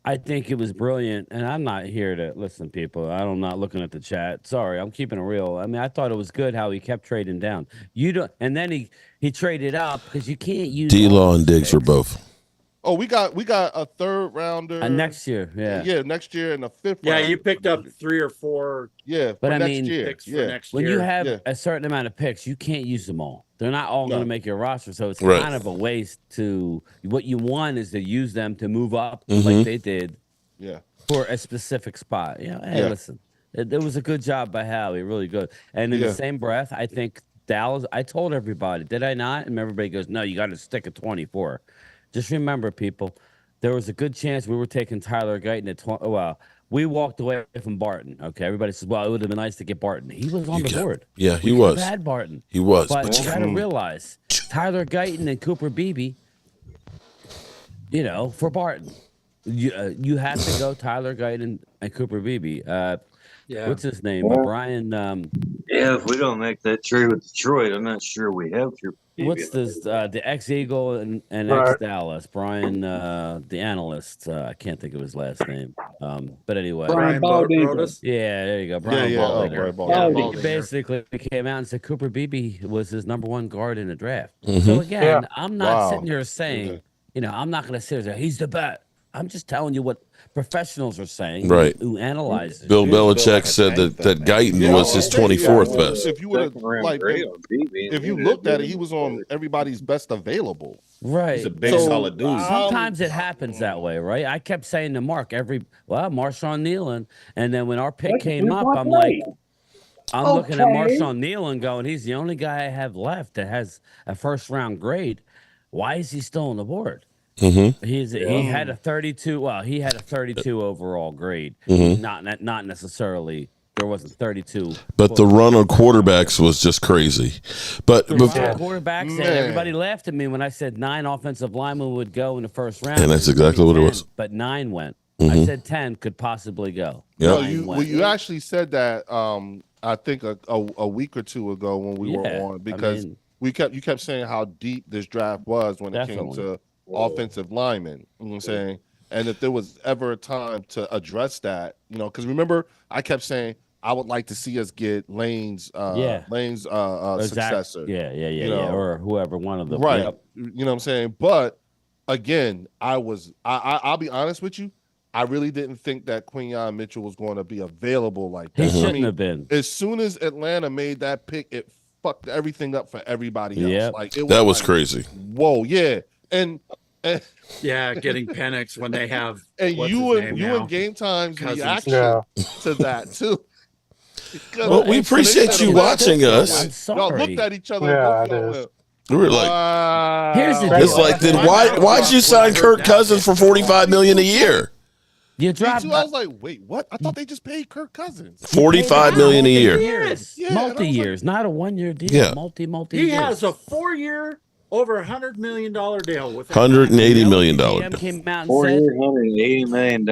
I think it was brilliant, and I'm not here to listen, people. I'm not looking at the chat. Sorry, I'm keeping it real. I mean, I thought it was good how he kept trading down. You don't, and then he traded up because you can't use D-Law and Diggs were both. Oh, we got a third rounder next year. Yeah, next year and a fifth. Yeah, rounder. you picked up 3 or 4. Yeah, but for I next mean, year. picks for Yeah. next when year. you have Yeah. a certain amount of picks, you can't use them all. They're not all going to make your roster, so it's Right. kind of a waste. What you want is to use them to move up Mhm. like they did. Yeah. For a specific spot. Hey, Yeah. listen, it was a good job by Howie, really good. And in the same breath, I think Dallas, I told everybody, did I not? And everybody goes, no, you got to stick at 24. Just remember, people, there was a good chance we were taking Tyler Guyton at 20. Well, we walked away from Barton. Okay, everybody says, well, it would have been nice to get Barton. He was on the board. Yeah, he we could was. have had Barton. He was. But you got to realize, Tyler Guyton and Cooper Beebe, for Barton. You have to go Tyler Guyton and Cooper Beebe. What's his name? Brian. Yeah, if we don't make that trade with Detroit, I'm not sure we have your. What's this? The ex-Eagle and ex-Dallas. Brian, the analyst. I can't think of his last name. But anyway. Brian Broadus. Yeah, there you go. Brian Yeah. Baldinger. Brian Baldinger. He basically came out and said Cooper Beebe was his number 1 guard in the draft. Mhm. So again, I'm not Wow. sitting here saying, I'm not going to sit there he's the bet. I'm just telling you what professionals are saying, Right. Who analyze it. Bill Belichick said that Guyton was his 24th best. If you would have if you looked at it, he was on everybody's best available. Right. He's a big, solid dude. Sometimes it happens that way, right? I kept saying to Mark Marshawn Nealon, and then when our pick came up, I'm like, I'm looking at Marshawn Nealon going, he's the only guy I have left that has a first-round grade. Why is he still on the board? Mm-hmm. He had a 32. Well, he had a 32 overall grade. Mm-hmm. Not necessarily. There wasn't 32. But the run on quarterbacks was just crazy. But quarterbacks, and everybody laughed at me when I said 9 offensive linemen would go in the first round. And that's exactly what it was. But 9 went. Mm-hmm. I said 10 could possibly go. Yeah. You actually said that. I think a week or two ago when we were on, because you kept saying how deep this draft was when it came to offensive linemen. You know what I'm saying? And if there was ever a time to address that, because remember, I kept saying I would like to see us get Lane's successor. Yeah, or whoever, one of them. Right. Yep. You know what I'm saying? But again, I'll be honest with you. I really didn't think that Quinyon Mitchell was going to be available like that. He shouldn't have been. As soon as Atlanta made that pick, it fucked everything up for everybody else. Yep. Like that was crazy. Whoa, yeah. And getting Penix when they have and you and Game Time's reaction to that too. Well, we appreciate you watching us. I'm sorry. Y'all looked at each other. Yeah, and it both is. We were like, Here's the it's deal. like, then why'd you sign Kirk Cousins for $45 million a year? You dropped. I was like, wait, what? I thought they just paid Kirk Cousins. $45 million a year. Years, Yeah, multi years, not a 1 year deal. Yeah. Multi. He years. has a 4-year, over $100 million deal with $180 million. B.A.M. came out and 4 said, year, $180 million,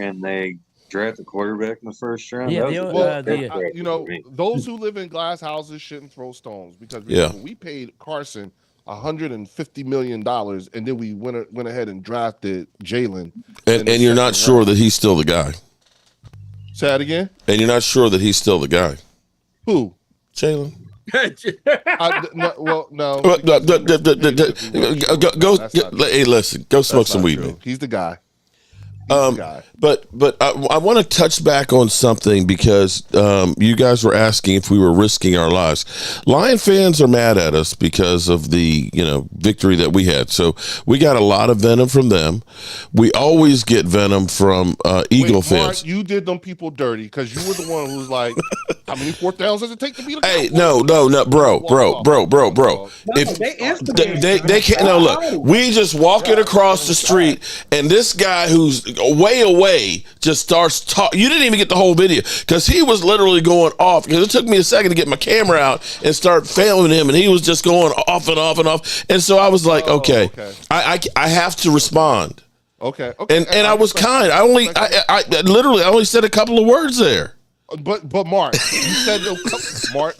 and they draft the quarterback in the first round. Yeah, That was Well, a big draft you know, for me. those who live in glass houses shouldn't throw stones because Yeah. remember, we paid Carson $150 million, and then we went ahead and drafted Jalen. And you're not sure that he's still the guy. Say that again? And you're not sure that he's still the guy. Who? Jalen. No. Hey, listen, go smoke some weed, man. He's the guy. But I want to touch back on something because you guys were asking if we were risking our lives. Lion fans are mad at us because of the victory that we had. So we got a lot of venom from them. We always get venom from Eagle fans. Mark, you did them people dirty because you were the one who was like, "How many fourth downs does it take to beat a Cowboys?" Hey, no, bro. If they can't, no, look, we just walking across the street, and this guy who's way away just starts talking. You didn't even get the whole video because he was literally going off. Because it took me a second to get my camera out and start filming him, and he was just going off and off and off. And so I was like, okay. I have to respond. Okay. And I was kind. I only said a couple of words there. But Mark, you said Mark.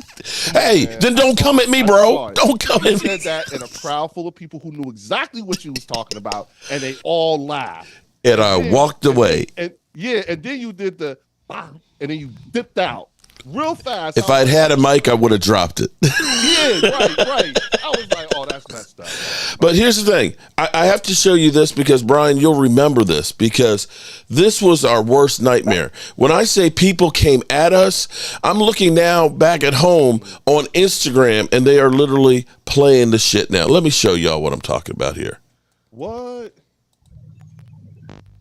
Hey, then don't come at me, bro. Don't come at me. You said that in a crowd full of people who knew exactly what you was talking about, and they all laughed. And I walked away. And then you did the, and then you dipped out real fast. If I'd had a mic, I would have dropped it. Yeah, right. I was like, oh, that's messed up. But here's the thing. I have to show you this because, Brian, you'll remember this because this was our worst nightmare. When I say people came at us, I'm looking now back at home on Instagram, and they are literally playing the shit now. Let me show y'all what I'm talking about here. What?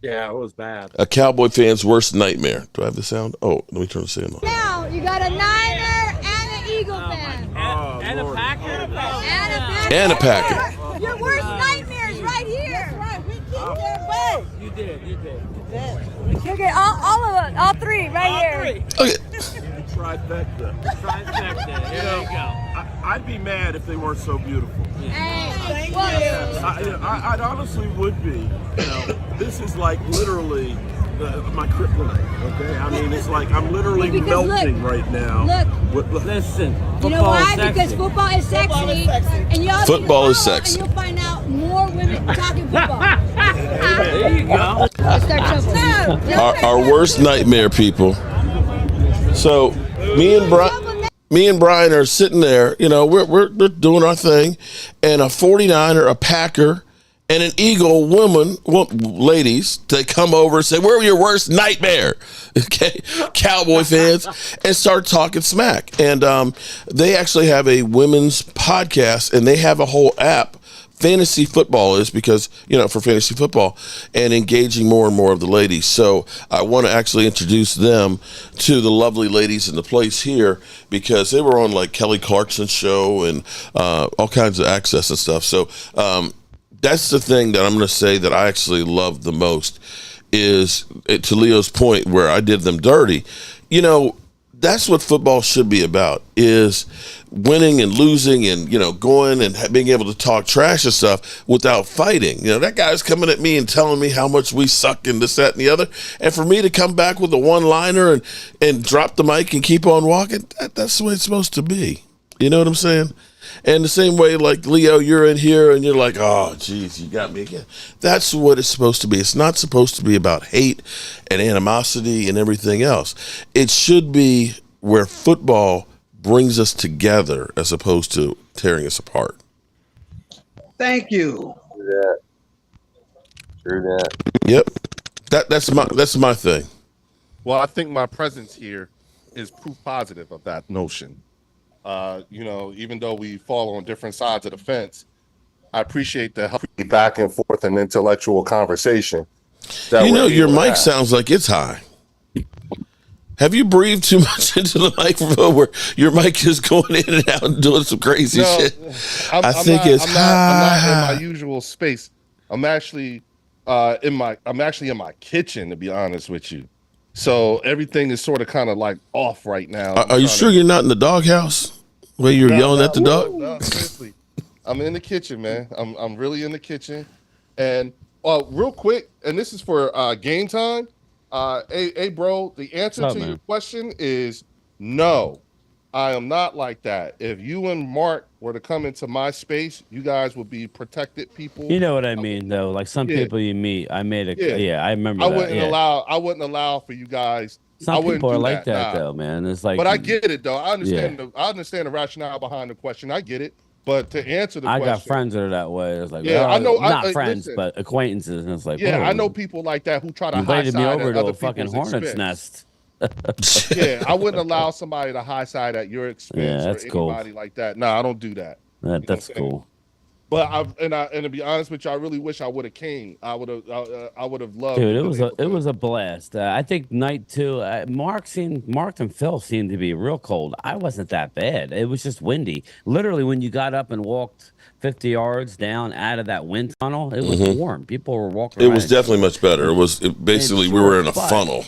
Yeah, it was bad. A Cowboy fan's worst nightmare. Do I have the sound? Oh, let me turn the sound on. Now you got a Niner and an Eagle fan. And a Packer. And a Packer. Your worst nightmare is right here. That's right. We keep their both. You did. Okay, all of us, all three, right here. Okay. Trifecta. There you go. I'd be mad if they weren't so beautiful. Hey, I'd honestly would be. This is like literally my kryptonite. Okay, I mean it's like I'm literally Because melting look, right now. Look. Listen. You know why? Because football is sexy. And y'all Football is sexy. And you'll find out more women talking football. There you go. Our worst nightmare, people. So me and Brian are sitting there, we're doing our thing, and a 49er, a Packer, and an Eagle ladies, they come over and say, "We're your worst nightmare," okay, Cowboy fans, and start talking smack. And they actually have a women's podcast, and they have a whole app. Fantasy football is because, for fantasy football and engaging more and more of the ladies. So I want to actually introduce them to the lovely ladies in the place here because they were on like Kelly Clarkson's show and all kinds of access and stuff. So that's the thing that I'm going to say that I actually love the most is, to Leo's point where I did them dirty, that's what football should be about, is winning and losing and, going and being able to talk trash and stuff without fighting. That guy's coming at me and telling me how much we suck and this, that, and the other. And for me to come back with a one-liner and drop the mic and keep on walking, that's the way it's supposed to be. You know what I'm saying? And the same way, like, Leo, you're in here and you're like, oh, geez, you got me again. That's what it's supposed to be. It's not supposed to be about hate and animosity and everything else. It should be where football brings us together as opposed to tearing us apart. Thank you. True that. Yep. That's my thing. Well, I think my presence here is proof positive of that notion. Even though we fall on different sides of the fence, I appreciate the healthy back and forth and intellectual conversation. Your mic sounds like it's high. Have you breathed too much into the microphone where your mic is going in and out and doing some crazy shit? I'm I'm not in my usual space. I'm actually in my kitchen, to be honest with you. So everything is sort of kind of like off right now. Are you sure you're not in the doghouse where you're yelling at the dog? No, seriously. I'm in the kitchen, man. I'm really in the kitchen. And real quick, and this is for game time. Hey, bro, the answer to your question is no. I am not like that. If you and Mark were to come into my space, you guys would be protected people. You know what I mean, though. Like some people you meet, I made a I remember. I wouldn't allow for you guys. Some people are like that, though, man. It's like, but I get it, though. I understand. I understand the rationale behind the question. I get it. But to answer the question, I got friends that are that way. It's like, I know, not friends, but acquaintances. And it's like, I know people like that who try to invited me over to other a fucking hornet's nest. I wouldn't allow somebody to high side at your expense that's or anybody like that. No, I don't do that. That's cool. But and to be honest with you, I really wish I would have came. I would have loved. Dude, it was a blast. I think night 2, Mark and Phil seemed to be real cold. I wasn't that bad. It was just windy. Literally, when you got up and walked 50 yards down out of that wind tunnel, it was warm. People were walking. It was definitely much better. Basically we were in a funnel.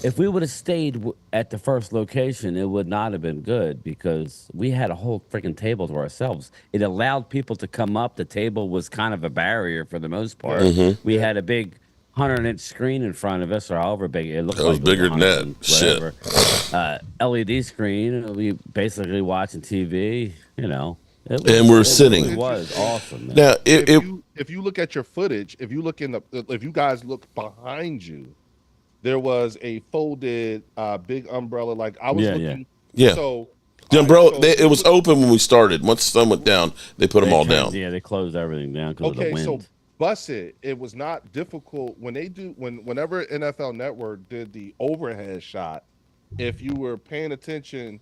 If we would have stayed at the first location, it would not have been good because we had a whole freaking table to ourselves. It allowed people to come up. The table was kind of a barrier for the most part. We had a big 100-inch screen in front of us, or however big it looked. It was bigger than that. Shit. LED screen. We basically watching TV. And we're sitting. It was awesome. Man. Now, if you look at your footage, if you guys look behind you. There was a folded big umbrella. Like I was looking. Yeah. So the umbrella, it was open when we started. Once the sun went down, they put them all down. Yeah, they closed everything down because of the wind. So Busset, it was not difficult whenever NFL Network did the overhead shot. If you were paying attention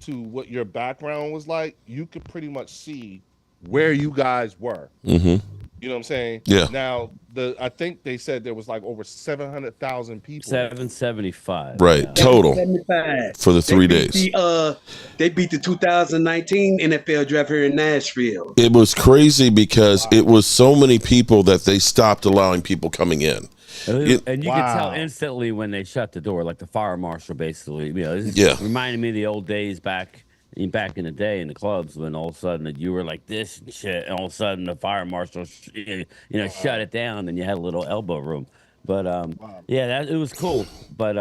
to what your background was like, you could pretty much see where you guys were. You know what I'm saying? Yeah. Now, I think they said there was like over 700,000 people. 775. Right, total for the 3 days. They beat the 2019 NFL draft here in Nashville. It was crazy because it was so many people that they stopped allowing people coming in. And you could tell instantly when they shut the door, like the fire marshal basically. This reminded me of the old days back in the day in the clubs when all of a sudden you were like this and shit, and all of a sudden the fire marshal, shut it down, and you had a little elbow room. But it was cool. But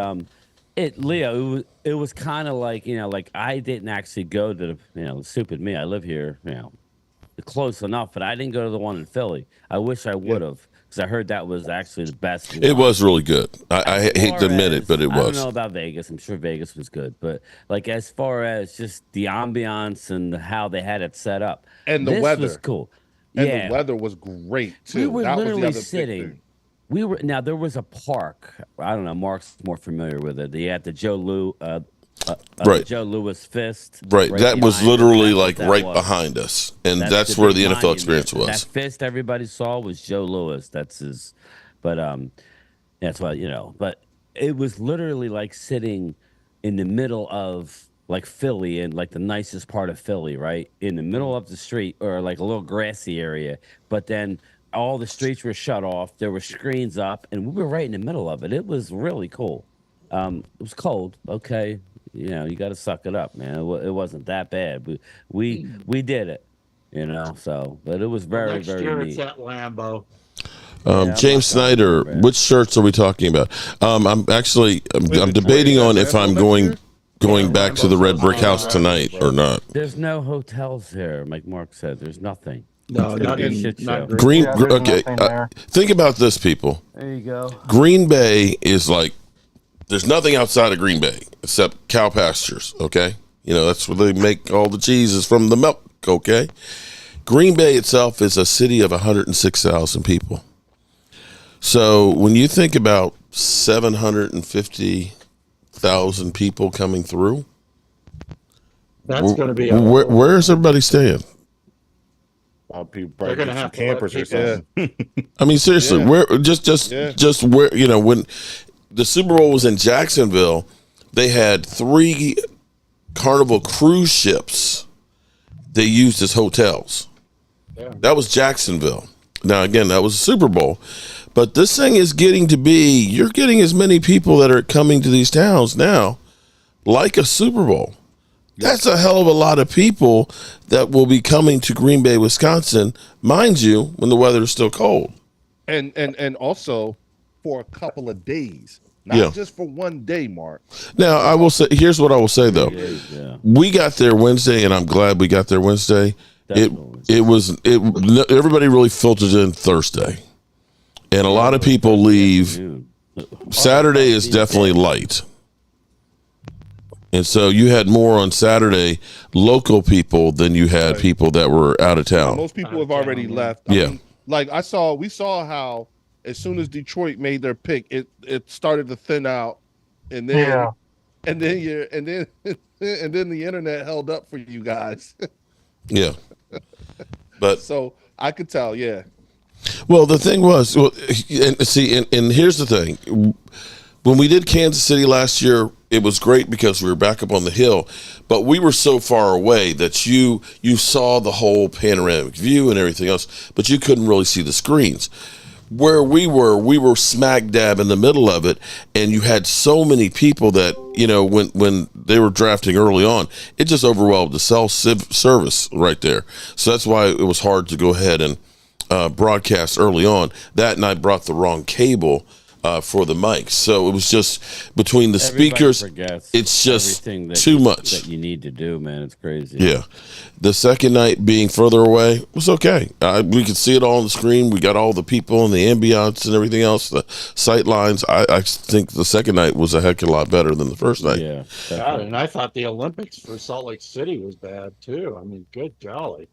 Leo, it was kind of like like I didn't actually go to the stupid me. I live here, close enough, but I didn't go to the one in Philly. I wish I would have. Because I heard that was actually the best one. It was really good. I hate to admit it, but it was. I don't know about Vegas. I'm sure Vegas was good. But like as far as just the ambiance and how they had it set up. And the weather was cool. And the weather was great too. We were literally sitting. There was a park. I don't know. Mark's more familiar with it. They had the Joe Louis Fist. Right. That was literally like right behind us. And that's where the NFL experience was. That fist everybody saw was Joe Louis. That's his. But that's why, but it was literally like sitting in the middle of like Philly and like the nicest part of Philly, right? In the middle of the street or like a little grassy area. But then all the streets were shut off. There were screens up and we were right in the middle of it. It was really cool. It was cold. Okay. You got to suck it up, man. It wasn't that bad. We did it, So, but it was very, next very year neat. It's at Lambeau. James Snyder, which shirts are we talking about? I'm debating on if I'm going back to the Red Brick House tonight or not. There's no hotels here, like Mark said. There's nothing. No, not Green. Okay, think about this, people. There you go. Green Bay is like. There's nothing outside of Green Bay except cow pastures, okay? That's where they make all the cheeses from the milk, okay? Green Bay itself is a city of 106,000 people. So when you think about 750,000 people coming through, that's going to be where's everybody staying? People probably get some campers or something. I mean, seriously, where just where when the Super Bowl was in Jacksonville, they had 3 Carnival cruise ships they used as hotels. Yeah. That was Jacksonville. Now, again, that was a Super Bowl. But this thing is getting to be, you're getting as many people that are coming to these towns now like a Super Bowl. That's a hell of a lot of people that will be coming to Green Bay, Wisconsin, mind you, when the weather is still cold. And also for a couple of days. Not just for one day, Mark. Now, I will say, here's what I will say, though. We got there Wednesday, and I'm glad we got there Wednesday. Everybody really filtered in Thursday. And a lot of people leave. Saturday is definitely light. And so you had more on Saturday local people than you had people that were out of town. Most people have already left. I mean, like we saw how as soon as Detroit made their pick, it started to thin out, and then and then the internet held up for you guys. Yeah. But so I could tell, Well, the thing was, and here's the thing. When we did Kansas City last year, it was great because we were back up on the hill, but we were so far away that you saw the whole panoramic view and everything else, but you couldn't really see the screens. Where we were smack dab in the middle of it, and you had so many people that, when they were drafting early on, it just overwhelmed the cell service right there. So that's why it was hard to go ahead and broadcast early on. That night brought the wrong cable for the mics, so it was just between the speakers. It's just too much that you need to do, man. It's crazy. Yeah, the second night being further away was okay. We could see it all on the screen. We got all the people and the ambiance and everything else, the sight lines. I think the second night was a heck of a lot better than the first night. Yeah, God, and I thought the Olympics for Salt Lake City was bad too. I mean, good golly.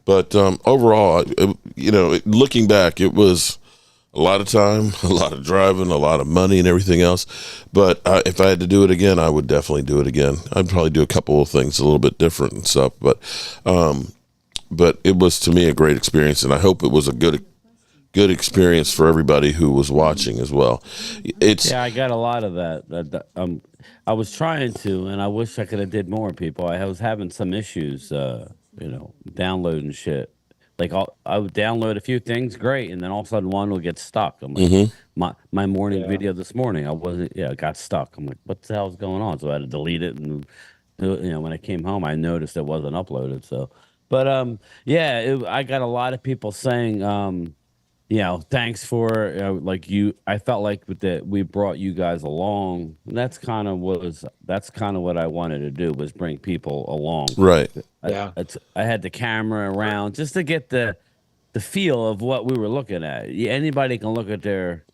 But overall, looking back, it was a lot of time, a lot of driving, a lot of money and everything else. But if I had to do it again, I would definitely do it again. I'd probably do a couple of things a little bit different and stuff. But it was, to me, a great experience. And I hope it was a good experience for everybody who was watching as well. I got a lot of that. I was trying to, and I wish I could have did more, people. I was having some issues, downloading shit. Like I would download a few things, great, and then all of a sudden one will get stuck. I'm like, my morning video this morning, it got stuck. I'm like, what the hell's going on? So I had to delete it, and when I came home, I noticed it wasn't uploaded. So, but I got a lot of people saying, thanks for I felt like we brought you guys along. That's kind of what I wanted to do, was bring people along. Right. I had the camera around just to get the feel of what we were looking at. Anybody can look at their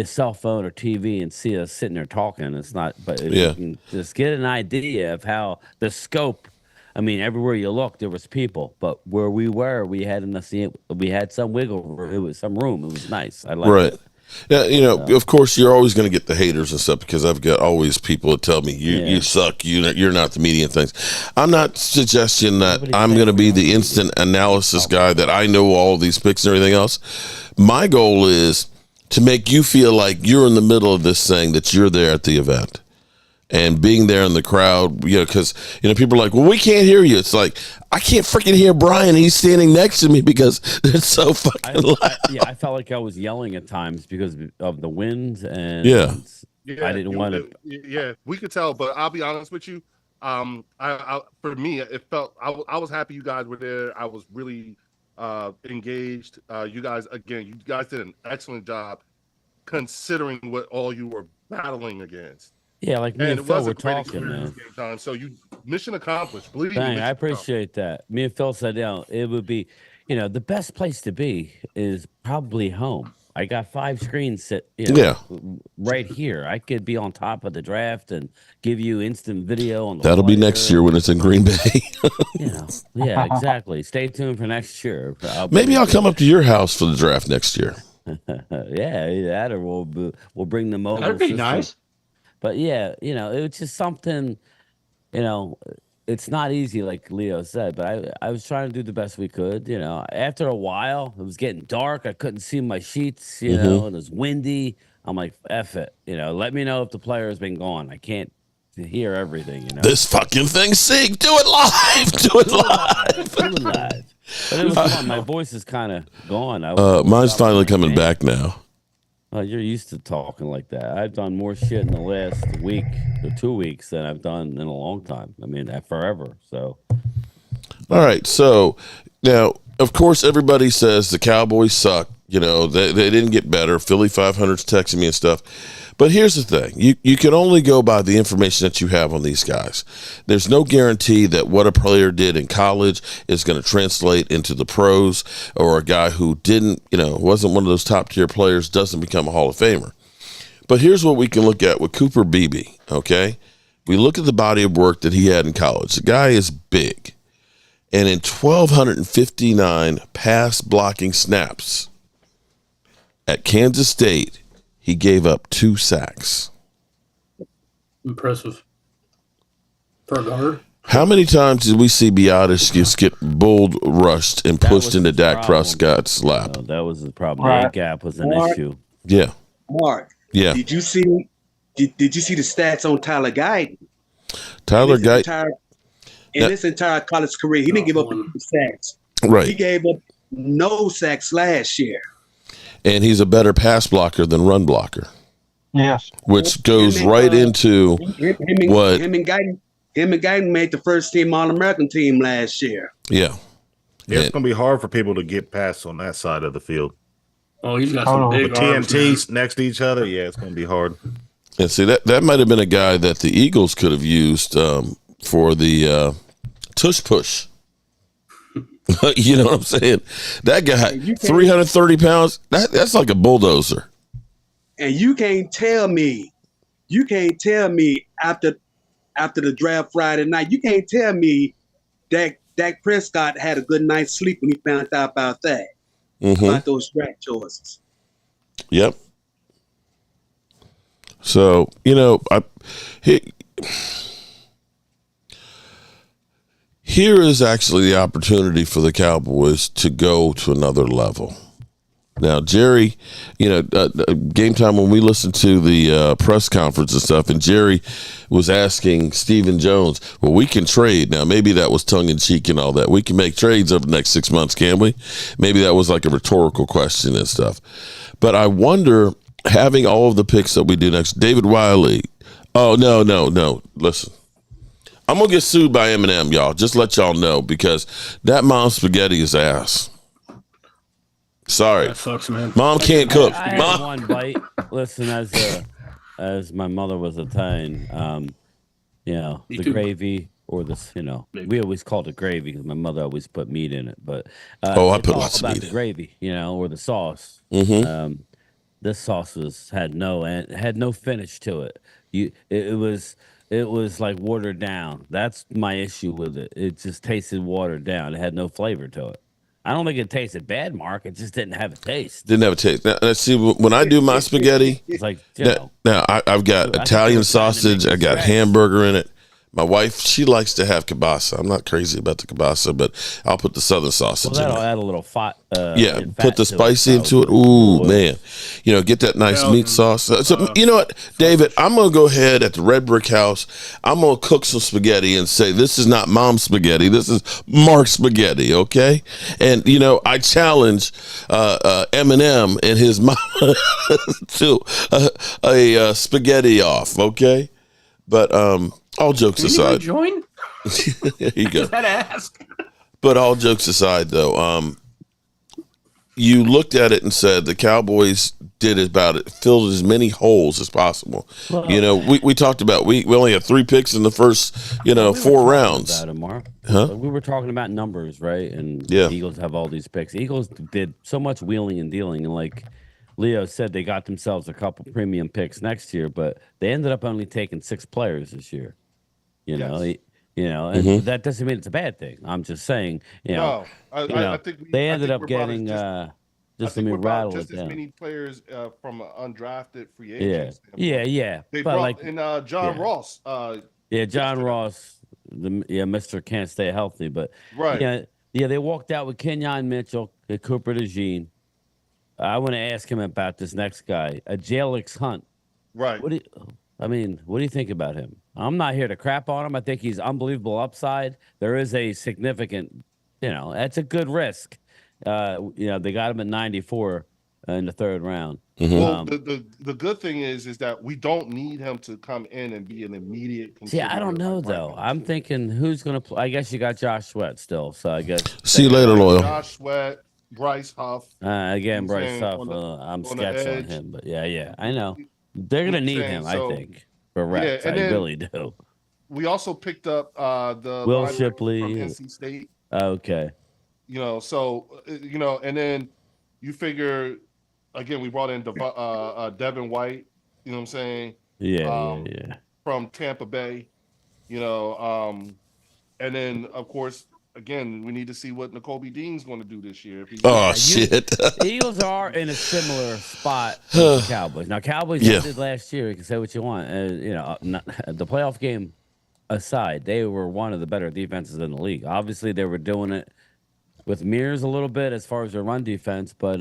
cell phone or TV and see us sitting there talking. It's not, but if you can just get an idea of how the scope. I mean, everywhere you look, there was people, but where we were, we had some wiggle room. It was some room. It was nice. I liked it. Yeah, of course, you're always going to get the haters and stuff, because I've got always people that tell me you suck, you're not the media and things. I'm not suggesting that I'm going to be the instant analysis guy, that I know all these picks and everything else. My goal is to make you feel like you're in the middle of this thing, that you're there at the event. And being there in the crowd, because people are like, well, we can't hear you. It's like, I can't freaking hear Brian. He's standing next to me because it's so fucking loud. I felt like I was yelling at times because of the wind, and I didn't want to. Yeah, we could tell, but I'll be honest with you. For me, it felt I was happy you guys were there. I was really engaged. You guys did an excellent job considering what all you were battling against. Yeah, like me and Phil were talking, man. Time, so mission accomplished. Believe me. I appreciate that. Me and Phil said, it would be, the best place to be is probably home. I got 5 screens set, right here. I could be on top of the draft and give you instant video on the That'll be next year when it's in Green Bay. Yeah, exactly. Stay tuned for next year. Maybe I'll come up to your house for the draft next year. That, or we'll bring the mobile. That'd be nice. But it was just something, it's not easy, like Leo said, but I was trying to do the best we could. After a while, it was getting dark. I couldn't see my sheets, and it was windy. I'm like, F it. Let me know if the player has been gone. I can't hear everything, This fucking thing sync. Do it live. Do it live. Do it live. But it was fun. My voice is kind of gone. Mine's finally coming back now. You're used to talking like that. I've done more shit in the last week or 2 weeks than I've done in a long time. I mean, forever. So, all right. So now, of course, everybody says the Cowboys suck. They didn't get better. Philly 500's texting me and stuff. But here's the thing. You can only go by the information that you have on these guys. There's no guarantee that what a player did in college is going to translate into the pros, or a guy who wasn't one of those top tier players doesn't become a Hall of Famer. But here's what we can look at with Cooper Beebe, okay? We look at the body of work that he had in college. The guy is big. And in 1,259 pass blocking snaps at Kansas State, he gave up 2 sacks. Impressive. For a guard. How many times did we see Biotis just get bull rushed and pushed into Dak Prescott's lap? That was the problem. The gap was an issue. Yeah. Mark. Yeah. Did you see the stats on Tyler Guyton? Tyler Guyton. In his entire college career, he didn't give up sacks. Right. He gave up no sacks last year. And he's a better pass blocker than run blocker. Yes. Which goes right into what him and Guyton made the first team All-American team last year. Yeah. It's going to be hard for people to get past on that side of the field. Oh, he's got some big arms. TNTs next to each other. Yeah, it's going to be hard. And see, that might have been a guy that the Eagles could have used for the tush push. You know what I'm saying? That guy, 330 pounds, that's like a bulldozer. And you can't tell me after the draft Friday night, you can't tell me that Dak Prescott had a good night's sleep when he found out about that, about those draft choices. Yep. So, here is actually the opportunity for the Cowboys to go to another level. Now, Jerry, game time when we listened to the press conference and stuff, and Jerry was asking Stephen Jones, well, we can trade. Now, maybe that was tongue-in-cheek and all that. We can make trades over the next 6 months, can we? Maybe that was like a rhetorical question and stuff. But I wonder, having all of the picks that we do next, David Wiley. Oh, no. Listen. I'm going to get sued by M&M, y'all. Just let y'all know, because that mom spaghetti is ass. Sorry. That sucks, man. Mom can't cook. I had one bite. Listen, as my mother was Italian, the gravy or we always called it gravy because my mother always put meat in it. But I put lots of meat in the gravy, or the sauce. Mm-hmm. This sauce had no finish to it. It was like watered down. That's my issue with it. It just tasted watered down. It had no flavor to it. I don't think it tasted bad, Mark. It just didn't have a taste. Didn't have a taste. Now see, when I do my spaghetti, it's like now I've got Italian sausage. I got hamburger in it. My wife, she likes to have kielbasa. I'm not crazy about the kielbasa, but I'll put the southern sausage in that'll it. add a little fat. Put the spicy into it. Ooh, man. Get that nice meat sauce. So, you know what, David? I'm going to go ahead at the Red Brick House. I'm going to cook some spaghetti and say, this is not Mom's spaghetti. This is Mark's spaghetti, okay? And, I challenge Eminem and his mom to a spaghetti off, okay? But all jokes aside, join? There you go. Just had to ask. But all jokes aside, though, you looked at it and said the Cowboys filled as many holes as possible. Well, we talked about we only had 3 picks in the first 4 rounds. About it, Mark. Huh? We were talking about numbers, right? And yeah. The Eagles have all these picks. Eagles did so much wheeling and dealing, and like Leo said, they got themselves a couple premium picks next year, but they ended up only taking 6 players this year. And that doesn't mean it's a bad thing. I'm just saying, I think they ended up getting just let me rattle just it as down. Many players from an undrafted free agent. Yeah. They but brought in John Ross. John Ross, Mr. Can't Stay Healthy, but right. Yeah, they walked out with Kenyon Mitchell, Cooper DeJean. I want to ask him about this next guy, Jalix Hunt. Right. What do you think about him? I'm not here to crap on him. I think he's unbelievable upside. There is a significant, that's a good risk. They got him at 94 in the third round. Mm-hmm. Well, the good thing is that we don't need him to come in and be an immediate contributor. See, I don't know though. I'm thinking who's going to play. I guess you got Josh Sweat still, so I guess. See you later, Loyal. Josh Sweat, Bryce Huff. Again, Bryce Huff. I'm sketched on him, but yeah, I know they're going to need him. I think for reps. I really do. We also picked up the Will Shipley from NC State. Okay. And then you figure. Again, we brought in Devin White, you know what I'm saying? Yeah. From Tampa Bay, and then, of course, again, we need to see what Nakobe Dean's going to do this year. Shit. Eagles are in a similar spot to the Cowboys. Now, Cowboys did last year. You can say what you want. The playoff game aside, they were one of the better defenses in the league. Obviously, they were doing it with mirrors a little bit as far as their run defense, but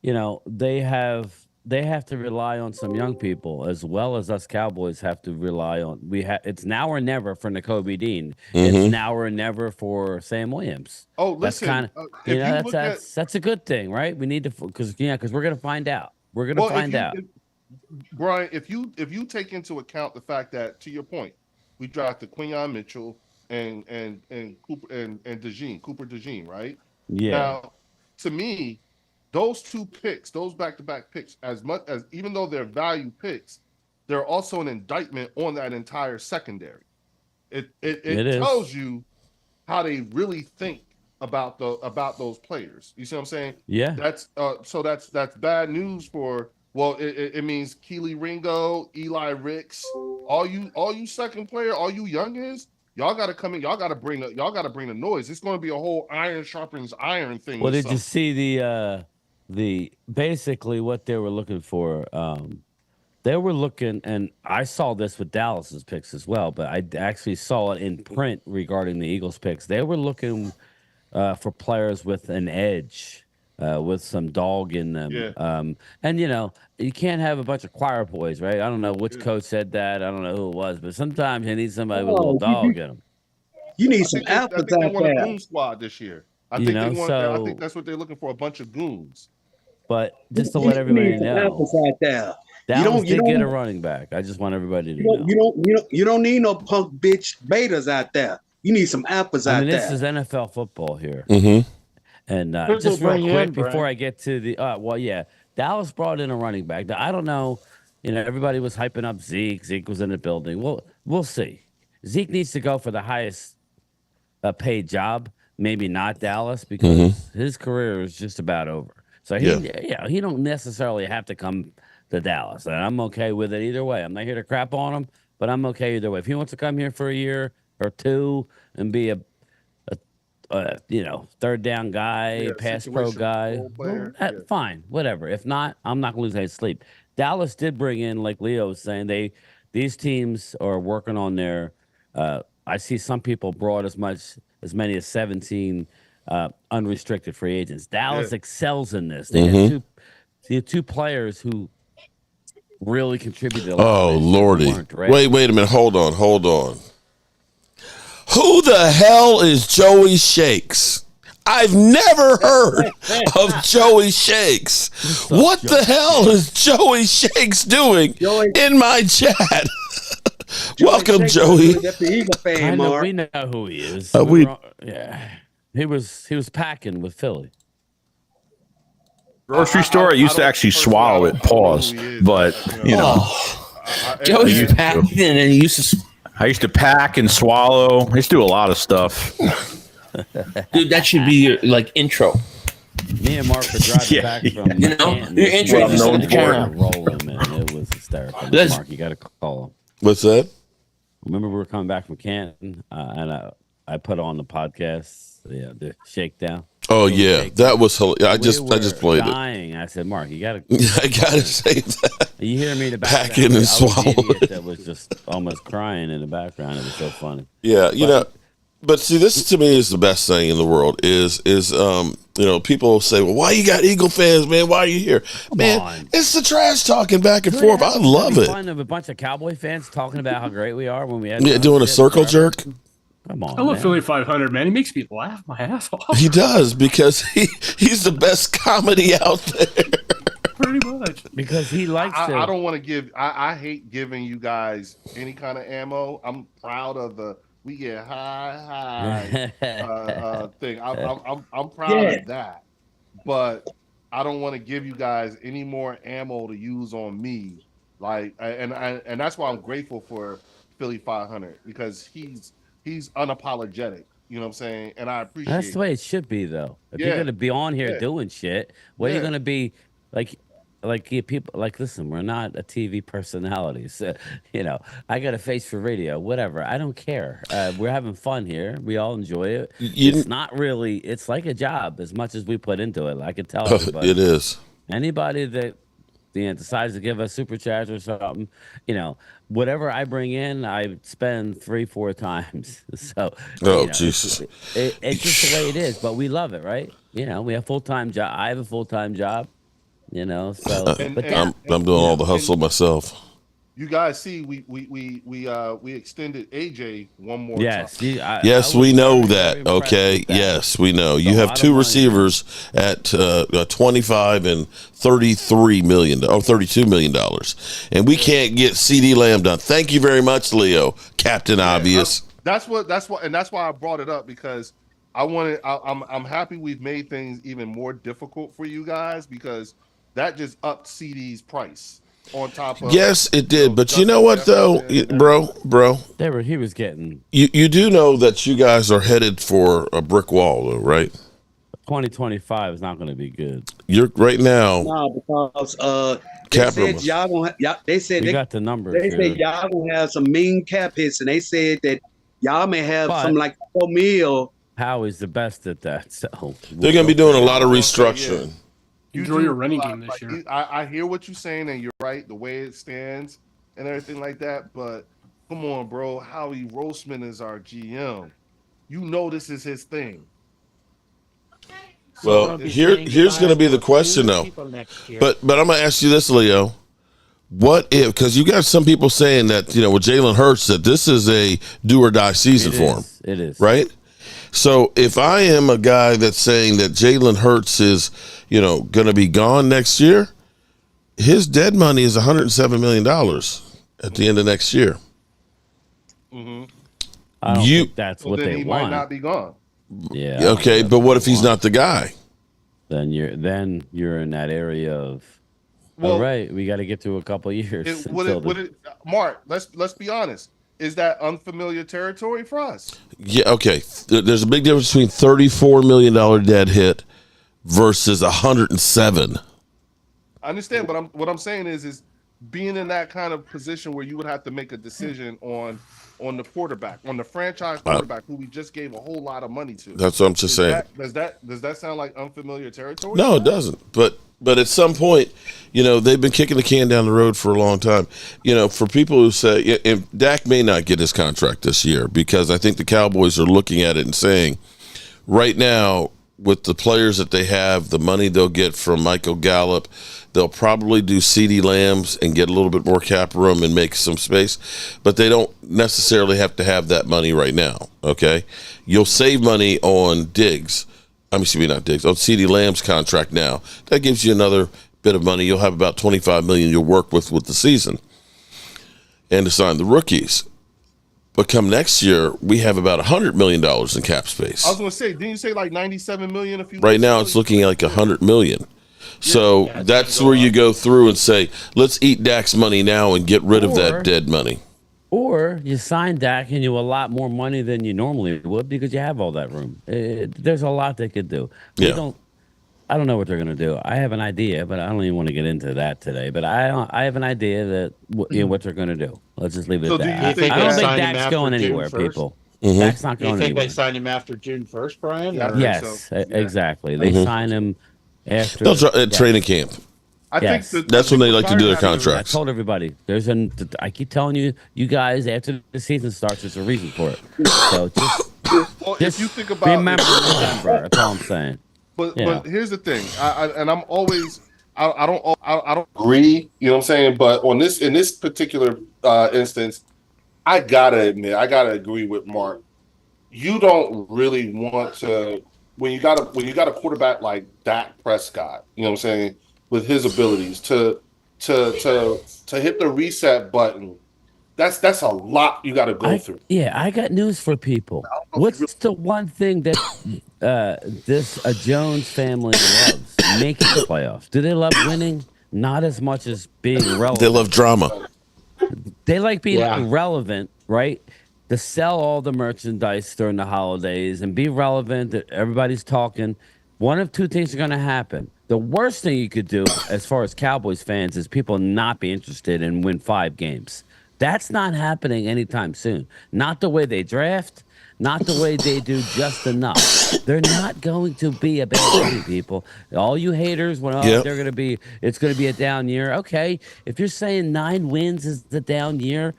they have to rely on some young people as well as us Cowboys have to rely on. It's now or never for Nakobe Dean. Mm-hmm. It's now or never for Sam Williams. Oh, listen, that's a good thing, right? We need to because we're gonna find out. We're gonna find out. Brian, if you take into account the fact that, to your point, we drafted Quinyon Mitchell and Cooper and Cooper DeJean, right? Yeah. Now, to me, those two picks, those back-to-back picks, as much as even though they're value picks, they're also an indictment on that entire secondary. It tells you how they really think about those players. You see what I'm saying? Yeah. That's bad news for. Well, it means Keely Ringo, Eli Ricks, all you second player, all you youngins. Y'all got to come in. Y'all got to bring the noise. It's going to be a whole iron sharpens iron thing. Well, did you see the basically what they were looking for? They were looking, and I saw this with Dallas's picks as well, but I actually saw it in print regarding the Eagles picks. They were looking for players with an edge, with some dog in them. Yeah. And you can't have a bunch of choir boys, right? I don't know which coach said that. I don't know who it was, but sometimes you need somebody with a little dog in them. You need some alphas out they want there. a goon squad this year. I think that's what they're looking for, a bunch of goons. But just to let everybody know, alphas out there. Dallas did get a running back. I just want everybody to know. You don't need no punk bitch betas out there. You need some alphas out there. This is NFL football here. Mm-hmm. And just real quick before I get to the Dallas brought in a running back. Now, I don't know. Everybody was hyping up Zeke. Zeke was in the building. Well, we'll see. Zeke needs to go for the highest paid job. Maybe not Dallas because his career is just about over. So he don't necessarily have to come to Dallas, and I'm okay with it either way. I'm not here to crap on him, but I'm okay either way. If he wants to come here for a year or two and be a third down guy, pass pro guy, fine, whatever. If not, I'm not gonna lose any sleep. Dallas did bring in, like Leo was saying, these teams are working on their. I see some people brought as many as 17 unrestricted free agents. Dallas excels in this. They had two players who really contributed a lot. Oh, Lordy. Wait a minute. Hold on. Who the hell is Joey Shakes? I've never heard of Joey Shakes. What the hell is Joey Shakes doing in my chat? Welcome, Joey. We know who he is. He was packing with Philly. Grocery store, I used to actually swallow it. Pause. But Joey's packing and he used to. I used to pack and swallow. I used to do a lot of stuff. Dude, that should be your intro. Me and Mark were driving back from your intro. Rolling, man. It was hysterical. Mark, you got to call him. What's that? Remember we were coming back from Canton, and I put on the podcast, the shakedown. Oh yeah, that was hilarious. I just played it. I said, Mark, you gotta. I gotta say that. You hear me in the background? Packing and swallowing. That was just almost crying in the background. It was so funny. Yeah, But see, this to me is the best thing in the world. Is people say, "Well, why you got Eagle fans, man? Why are you here, man?" It's the trash talking back and forth. I love it. Fun of a bunch of Cowboy fans talking about how great we are when we had doing a circle jerk. Come on, I love man. Philly 500, man. He makes me laugh my ass off. He does because he's the best comedy out there. Pretty much. Because he likes to. I don't want to give. I hate giving you guys any kind of ammo. I'm proud of the we get high thing. I'm proud of that, but I don't want to give you guys any more ammo to use on me. Like, and that's why I'm grateful for Philly 500 because he's unapologetic. You know what I'm saying? And I appreciate. That's the way it should be, though. If you're gonna be on here doing shit, what are you gonna be like? People like, listen, we're not a TV personality, so I got a face for radio, whatever. I don't care. We're having fun here. We all enjoy it. It's not really. It's like a job as much as we put into it. I can tell everybody. It is. Anybody that decides to give us super chats or something, whatever I bring in, I spend 3-4 times. So, Jesus, it's just the way it is. But we love it, right? We have full-time job. I have a full-time job. So I'm doing all the hustle myself. You guys see, we extended AJ one more time. Yes, we know that. Okay, yes, we know. You have two receivers at $25 and $33 million or $32 million, and we can't get CD Lamb done. Thank you very much, Leo, Captain Obvious. That's why I brought it up because I'm happy we've made things even more difficult for you guys because that just upped CD's price. On top of yes, it did, but you know what though, bro? He was getting. You do know that you guys are headed for a brick wall, though, right? 2025 is not going to be good. You're right now. No, because cap they said y'all gonna. They said they got the numbers. They said y'all gonna have some mean cap hits, and they said that y'all may have some like $4 million. Howie is the best at that, so they're going to be doing a lot of restructuring. Yeah. Enjoy your running game this year. I hear what you're saying, and you're right, the way it stands and everything like that. But come on, bro. Howie Roseman is our GM. You know this is his thing. Well, here's going to be the question, though. But I'm going to ask you this, Leo. What if, because you got some people saying that, with Jalen Hurts, that this is a do or die season for him. It is. Right? So if I am a guy that's saying that Jalen Hurts is, going to be gone next year, his dead money is $107 million at the end of next year. Mm-hmm. I don't think that's what they he want. Might not be gone. Yeah. Okay, but what if he's not the guy? Then you're in that area of. All right, we got to get to a couple of years. Mark, let's be honest. Is that unfamiliar territory for us? Yeah, okay. There's a big difference between $34 million dead hit versus 107. I understand, but what I'm saying is being in that kind of position where you would have to make a decision on the quarterback, on the franchise quarterback who we just gave a whole lot of money to. That's what I'm just saying. Does that sound like unfamiliar territory? No, it doesn't. But at some point, they've been kicking the can down the road for a long time. For people who say, and Dak may not get his contract this year because I think the Cowboys are looking at it and saying, right now, with the players that they have, the money they'll get from Michael Gallup, they'll probably do CD Lambs and get a little bit more cap room and make some space, but they don't necessarily have to have that money right now, okay? You'll save money on Diggs. On CD Lamb's contract now. That gives you another bit of money. You'll have about $25 million you'll work with the season and to sign the rookies. But come next year, we have about $100 million in cap space. I was going to say, didn't you say like $97 million a few? Right now, it's looking like $100 million. So that's where you go through and say, let's eat Dak's money now and get rid of that dead money. Or you sign Dak and you a lot more money than you normally would because you have all that room. There's a lot they could do. I don't know what they're going to do. I have an idea, but I don't even want to get into that today. But I have an idea that what they're going to do. Let's just leave it at that. I don't think Dak's going anywhere, people. Mm-hmm. Dak's not going anywhere. You think they signed him after June 1st, Brian? Yes, exactly. They sign him after training camp. I think that's when they like to do their contracts. I told everybody I keep telling you guys after the season starts, there's a reason for it. So Well, if Just you think about remember December. That's all I'm saying. But here's the thing, and I'm always I don't agree, you know what I'm saying. But in this particular instance, I gotta admit, I gotta agree with Mark. You don't really want to when you got a quarterback like Dak Prescott, you know what I'm saying, with his abilities to hit the reset button. That's a lot you got to go through. I got news for people. What's the one thing that this Jones family loves? Making the playoffs. Do they love winning? Not as much as being relevant. They love drama. They like being relevant, right? To sell all the merchandise during the holidays and be relevant. That everybody's talking. One of two things are going to happen. The worst thing you could do, as far as Cowboys fans, is people not be interested and win 5 games. That's not happening anytime soon. Not the way they draft, not the way they do just enough. They're not going to be a bad team, people. All you haters, they're going to be, it's going to be a down year. Okay, if you're saying 9 wins is the down year,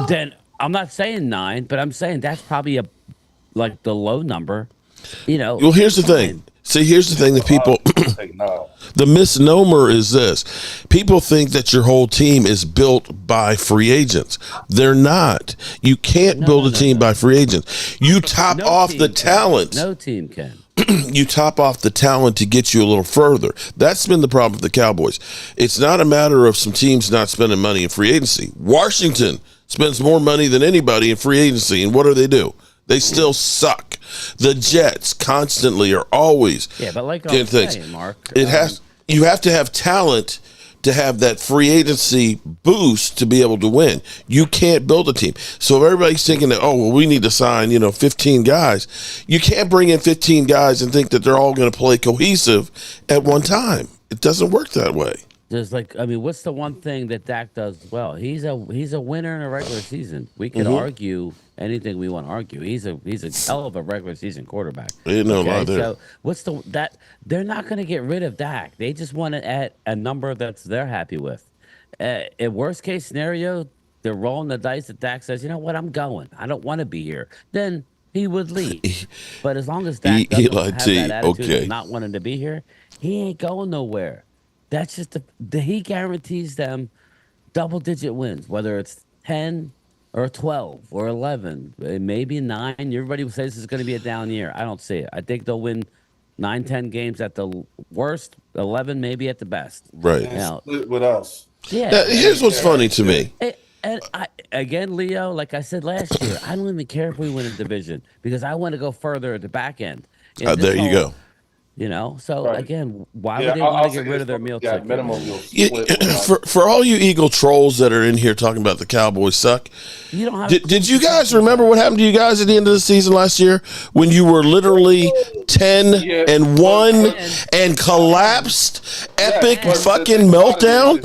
then I'm not saying 9, but I'm saying that's probably like the low number. Well, here's the thing. See, here's the thing that people, the misnomer is this. People think that your whole team is built by free agents. They're not. You can't build a team by free agents. You top off the talent. No team can. You top off the talent to get you a little further. That's been the problem with the Cowboys. It's not a matter of some teams not spending money in free agency. Washington spends more money than anybody in free agency, and what do? They still suck. The Jets constantly are always but like I'm saying, Mark, you have to have talent to have that free agency boost to be able to win. You can't build a team. So if everybody's thinking that, we need to sign 15 guys, you can't bring in 15 guys and think that they're all going to play cohesive at one time. It doesn't work that way. There's what's the one thing that Dak does well? He's a winner in a regular season. We can argue anything we want to argue. He's a hell of a regular season quarterback. Ain't no lie there. So they're not going to get rid of Dak. They just want it at a number they're happy with. In worst case scenario, they're rolling the dice that Dak says, you know what, I'm going. I don't want to be here. Then he would leave. But as long as Dak doesn't have that attitude of not wanting to be here, he ain't going nowhere. That's just he guarantees them double-digit wins, whether it's 10 or 12 or 11, maybe 9. Everybody says this is going to be a down year. I don't see it. I think they'll win 9, 10 games at the worst, 11 maybe at the best. Right. Now, split with us. Yeah. Now, here's what's funny to me. And again, Leo, like I said last year, I don't even care if we win a division because I want to go further at the back end. There you go. Again, why would they want to get rid of their meal ticket? For all you Eagle trolls that are in here talking about the Cowboys suck, did you guys remember what happened to you guys at the end of the season last year when you were literally 10-1 and collapsed? Epic fucking meltdown.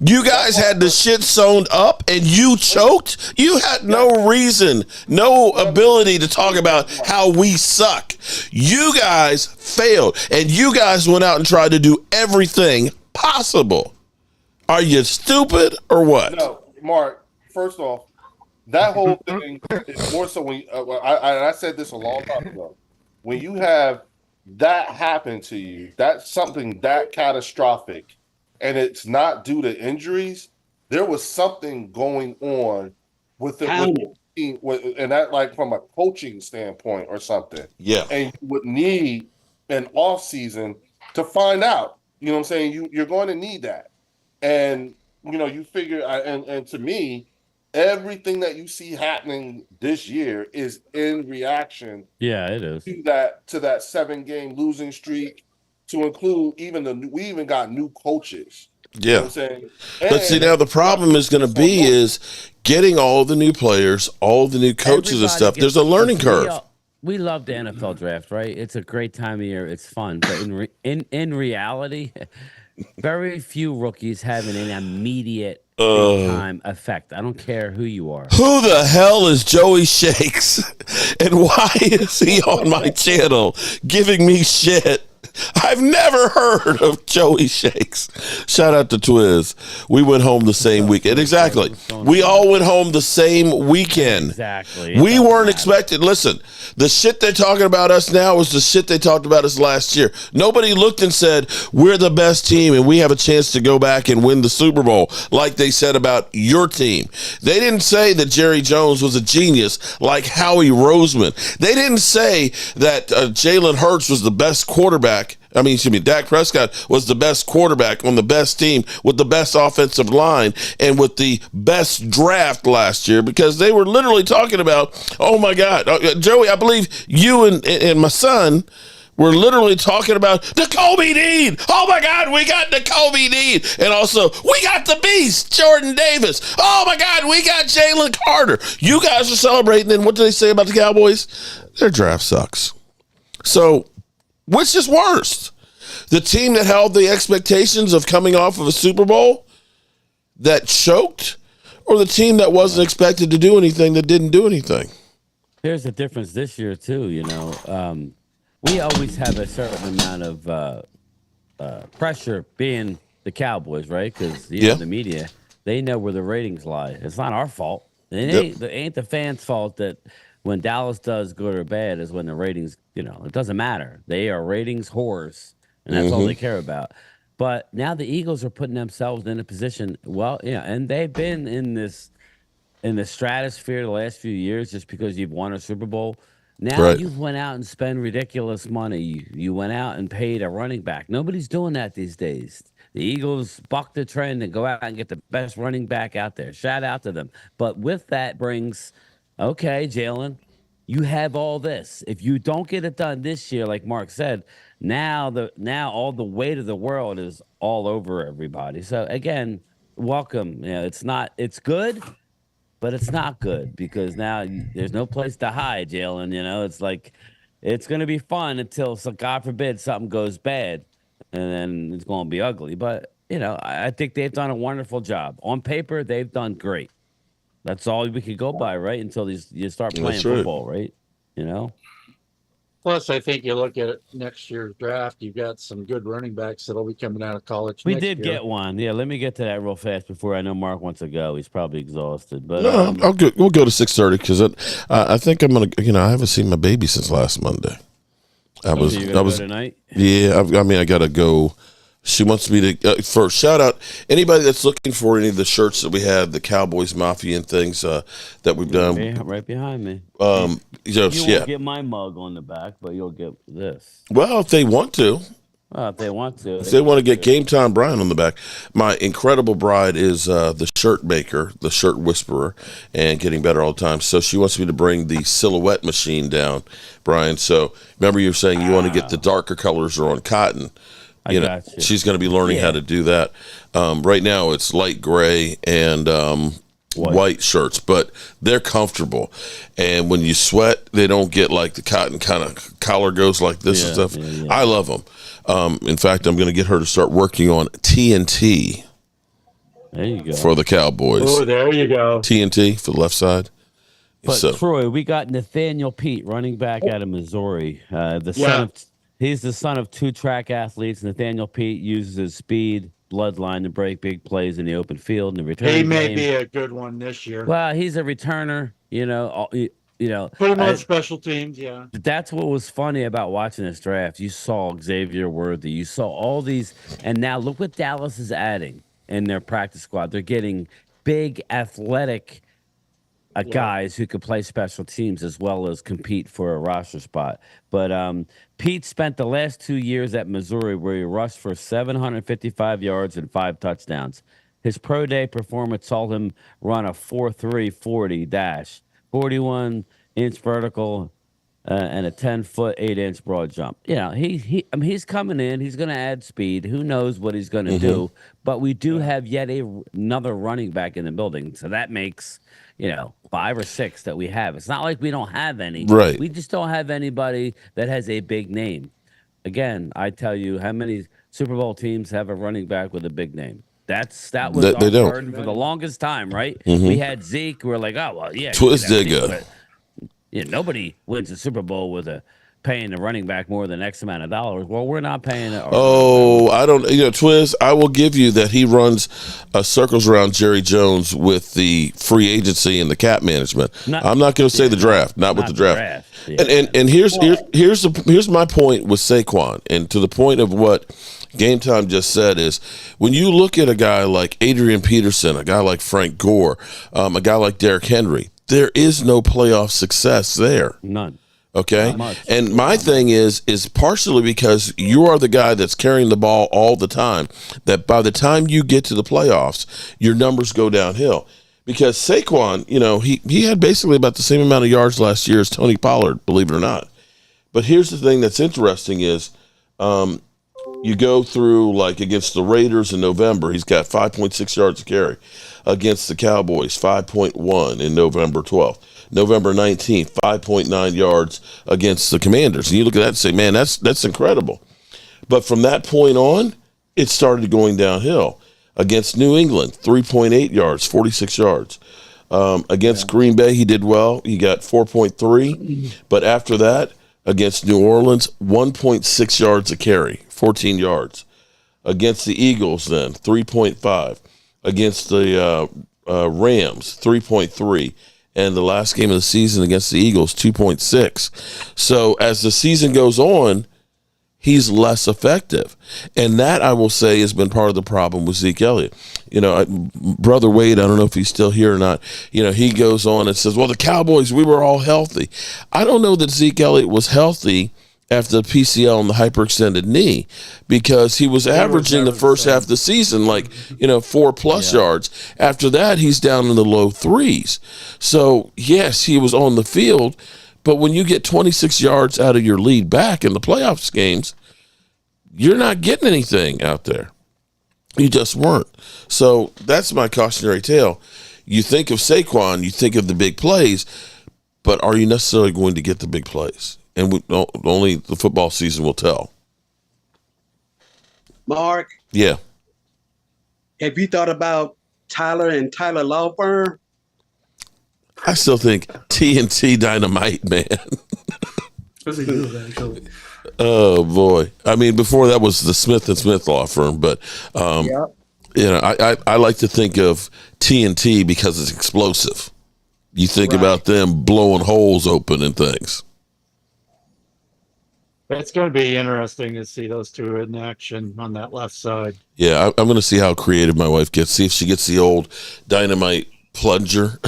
You guys had the shit sewn up and you choked. You had no reason, no ability to talk about how we suck. You guys failed. And you guys went out and tried to do everything possible. Are you stupid or what? No, Mark, first off, that whole thing is more so when I said this a long time ago. When you have that happen to you, that's something that catastrophic, and it's not due to injuries, there was something going on with the team, and that like from a coaching standpoint or something. Yeah. And you would need an off season to find out. You know what I'm saying? You're going to need that. And you figure and to me, everything that you see happening this year is in reaction it is to that 7-game losing streak, to include we even got new coaches. You know what I'm saying? But see, now the problem is going to be is getting all the new players, all the new coaches and stuff. There's a learning curve. We love the NFL draft, right? It's a great time of year. It's fun, but in reality, very few rookies have an immediate time effect. I don't care who you are. Who the hell is Joey Shakes, and why is he on my channel giving me shit I've never heard of Joey Shakes. Shout out to Twiz. We went home the same weekend. Exactly. We all went home the same weekend. Exactly. We weren't expected. Listen, the shit they're talking about us now is the shit they talked about us last year. Nobody looked and said, we're the best team and we have a chance to go back and win the Super Bowl like they said about your team. They didn't say that Jerry Jones was a genius like Howie Roseman. They didn't say that Jalen Hurts was the best quarterback. Dak Prescott was the best quarterback on the best team with the best offensive line and with the best draft last year, because they were literally talking about, oh my God, Joey, I believe you and my son were literally talking about Nakobe Dean. Oh my God, we got Nakobe Dean. And also, we got the beast, Jordan Davis. Oh my God, we got Jalen Carter. You guys are celebrating, and what do they say about the Cowboys? Their draft sucks. So, which is worse? The team that held the expectations of coming off of a Super Bowl that choked, or the team that wasn't expected to do anything that didn't do anything? There's a difference this year, too, we always have a certain amount of pressure being the Cowboys, right? Because the media, they know where the ratings lie. It's not our fault. It ain't the fans' fault that when Dallas does good or bad is when the ratings, it doesn't matter. They are ratings whores, and that's all they care about. But now the Eagles are putting themselves in a position, and they've been in the stratosphere the last few years just because you've won a Super Bowl. Now you've went out and spent ridiculous money. You went out and paid a running back. Nobody's doing that these days. The Eagles buck the trend and go out and get the best running back out there. Shout out to them. But with that brings, okay, Jalen, you have all this. If you don't get it done this year, like Mark said, now all the weight of the world is all over everybody. So again, welcome. It's good, but it's not good because now there's no place to hide, Jalen. It's like it's going to be fun until, God forbid, something goes bad, and then it's going to be ugly. But, I think they've done a wonderful job. On paper, they've done great. That's all we could go by, right? Until you start playing football, right? Plus, I think you look at next year's draft, you've got some good running backs that'll be coming out of college We next did year. get one. Yeah, let me get to that real fast before I know Mark wants to go. He's probably exhausted. But no, we'll go to 6:30 because I think I'm gonna. I haven't seen my baby since last Monday. I was tonight. Yeah, I gotta go. She wants me to first shout out anybody that's looking for any of the shirts that we have, the Cowboys Mafia and things that we've done. Right behind me. You won't get my mug on the back, but you'll get this. Well, if they want to. If they want to. If they want to get Game Time Brian on the back. My incredible bride is the shirt maker, the shirt whisperer, and getting better all the time. So she wants me to bring the silhouette machine down, Brian. So remember you were saying you want to get the darker colors or on cotton. She's going to be learning how to do that. Right now it's light gray and white shirts, but they're comfortable. And when you sweat, they don't get like the cotton kind of collar goes like this and stuff. Yeah. I love them. In fact, I'm going to get her to start working on TNT. There you go. For the Cowboys. Oh, there you go. TNT for the left side. But Troy, we got Nathaniel Pete, running back out of Missouri. He's the son of two track athletes. Nathaniel Pete uses his speed, bloodline to break big plays in the open field and the return He may game. be a good one this year. Well, he's a returner, Put him on special teams, yeah. That's what was funny about watching this draft. You saw Xavier Worthy. You saw all these. And now look what Dallas is adding in their practice squad. They're getting big, athletic guys who could play special teams as well as compete for a roster spot. But Pete spent the last 2 years at Missouri where he rushed for 755 yards and 5 touchdowns. His pro day performance saw him run a 4.3 40 dash, 41-inch vertical, and a 10-foot 8-inch broad jump. He's coming in. He's going to add speed. Who knows what he's going to do? But we do have yet another running back in the building, so that makes 5 or 6 that we have. It's not like we don't have any. Right. We just don't have anybody that has a big name. Again, I tell you, how many Super Bowl teams have a running back with a big name? That was our burden for the longest time, right? We had Zeke. We're like, oh well, yeah. Twiz Digga. Nobody wins a Super Bowl with a paying the running back more than X amount of dollars. Well, we're not paying it. I don't. Twiz, I will give you that he runs circles around Jerry Jones with the free agency and the cap management. I'm not going to say the draft, not with the draft. Yeah. And here's my point with Saquon, and to the point of what Game Time just said is when you look at a guy like Adrian Peterson, a guy like Frank Gore, a guy like Derrick Henry, there is no playoff success there. None. Okay. And my thing is partially because you are the guy that's carrying the ball all the time, that by the time you get to the playoffs, your numbers go downhill. Because Saquon, he had basically about the same amount of yards last year as Tony Pollard, believe it or not. But here's the thing that's interesting is you go through, like, against the Raiders in November, he's got 5.6 yards a carry. Against the Cowboys, 5.1 in November 12th. November 19th, 5.9 yards against the Commanders. And you look at that and say, man, that's incredible. But from that point on, it started going downhill. Against New England, 3.8 yards, 46 yards. Against Green Bay, he did well. He got 4.3. But after that, against New Orleans, 1.6 yards a carry, 14 yards. Against the Eagles, then, 3.5. Against the Rams, 3.3. And the last game of the season against the Eagles, 2.6. So as the season goes on, he's less effective. And that, I will say, has been part of the problem with Zeke Elliott. Brother Wade, I don't know if he's still here or not, he goes on and says, well, the Cowboys, we were all healthy. I don't know that Zeke Elliott was healthy after the PCL and the hyperextended knee, because he was averaging the first half of the season 4+ yards. After that, he's down in the low 3s. So, yes, he was on the field, but when you get 26 yards out of your lead back in the playoffs games, you're not getting anything out there. You just weren't. So that's my cautionary tale. You think of Saquon, you think of the big plays, but are you necessarily going to get the big plays? And only the football season will tell. Mark? Yeah. Have you thought about Tyler and Tyler Law Firm? I still think TNT Dynamite, man. That's a good one, actually. Oh, boy. I mean, before that was the Smith & Smith Law Firm, but, I like to think of TNT because it's explosive. You think about them blowing holes open and things. It's going to be interesting to see those two in action on that left side. Yeah, I'm going to see how creative my wife gets. See if she gets the old dynamite plunger,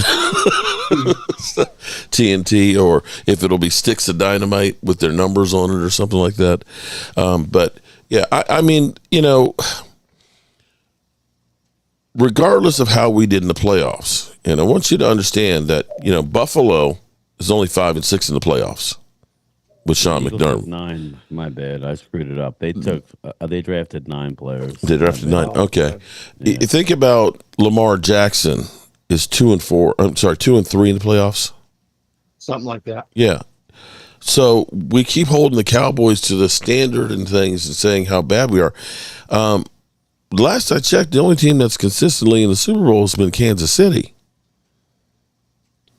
TNT, or if it'll be sticks of dynamite with their numbers on it or something like that. But, yeah, I mean, regardless of how we did in the playoffs, and I want you to understand that, Buffalo is only 5-6 in the playoffs. With Sean McDermott. 9. My bad. I screwed it up. They they drafted 9 players. They drafted 9. Okay. Yeah. You think about Lamar Jackson is 2-4. I'm sorry, 2-3 in the playoffs. Something like that. Yeah. So we keep holding the Cowboys to the standard and things and saying how bad we are. Last I checked, the only team that's consistently in the Super Bowl has been Kansas City.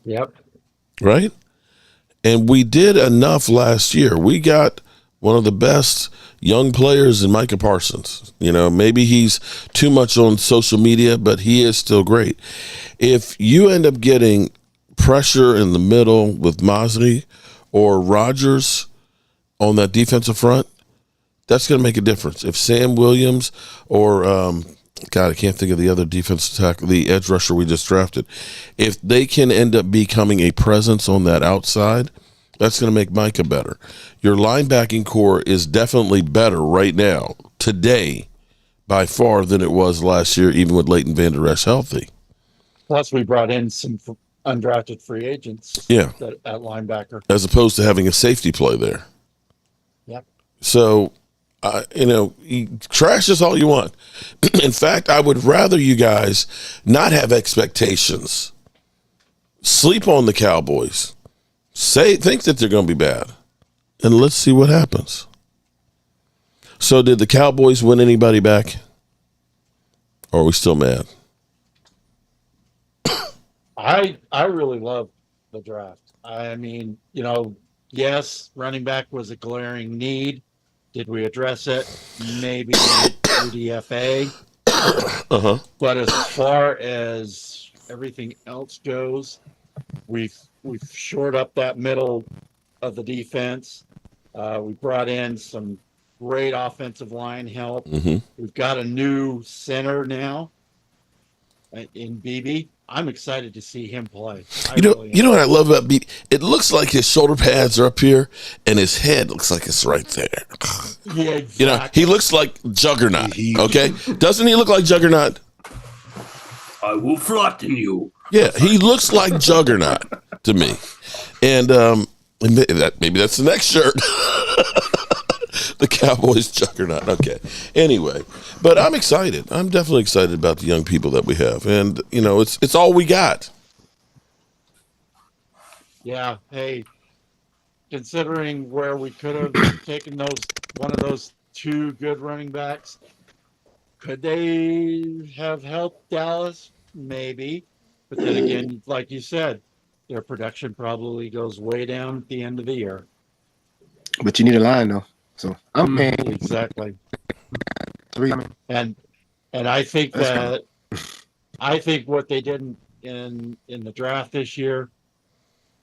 Yep. Right? And we did enough last year. We got one of the best young players in Micah Parsons. Maybe he's too much on social media, but he is still great. If you end up getting pressure in the middle with Mosley or Rodgers on that defensive front, that's going to make a difference. If Sam Williams or God, I can't think of the other defensive tackle, the edge rusher we just drafted. If they can end up becoming a presence on that outside, that's going to make Micah better. Your linebacking core is definitely better right now, today, by far, than it was last year, even with Leighton Vander Esch healthy. Plus, we brought in some undrafted free agents at linebacker. As opposed to having a safety play there. Yep. So, trash is all you want. In fact, I would rather you guys not have expectations. Sleep on the Cowboys. Think that they're going to be bad. And let's see what happens. So did the Cowboys win anybody back? Or are we still mad? I really love the draft. I mean, yes, running back was a glaring need. Did we address it? Maybe UDFA. But as far as everything else goes, we've shored up that middle of the defense. We brought in some great offensive line help. We've got a new center now in BB. I'm excited to see him play. You know what I love about BB? It looks like his shoulder pads are up here, and his head looks like it's right there. Yeah, exactly. You know, he looks like Juggernaut. Okay, doesn't he look like Juggernaut? I will flatten you. Yeah, he looks like Juggernaut to me, and maybe that's the next shirt. The Cowboys Juggernaut. Okay. Anyway, but I'm excited. I'm definitely excited about the young people that we have, and you know, it's all we got. Yeah. Hey, considering where we could have taken one of those two good running backs, could they have helped Dallas? Maybe, but then again, like you said, their production probably goes way down at the end of the year. But you need a line though. So I'm exactly. Three. And I think I think what they did in the draft this year,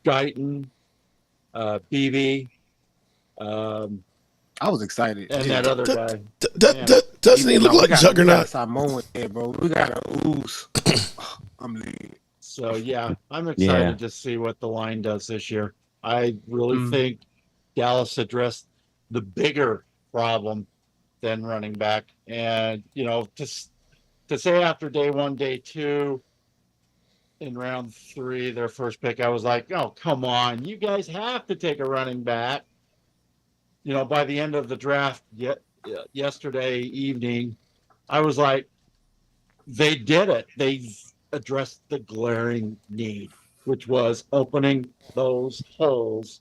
Guyton, BB, I was excited. and that other guy. Doesn't he look like Juggernaut? We got Samoan there, bro. We got to ooze. I'm leaving. So yeah, I'm excited to see what the line does this year. I really think Dallas addressed the bigger problem than running back, and you know, to say after day one, day two, in round 3, their first pick, I was like, oh come on, you guys have to take a running back. You know, by the end of the draft yesterday evening, I was like, they did it. They addressed the glaring need, which was opening those holes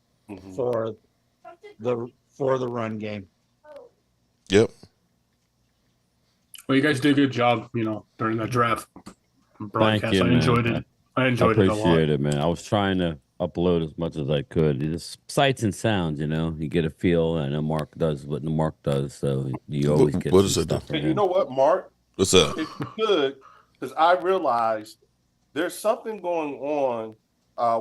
for the run game. Yep. Well, you guys did a good job, you know, during the draft broadcast. Thank you, I man. enjoyed it. I enjoyed it a lot. Appreciate it, man. I was trying to upload as much as I could. It's sights and sounds, you know. You get a feel. I know Mark does what Mark does, so you always get. What does it stuff do? from You him. know what, Mark? What's up? If you could, because I realized there's something going on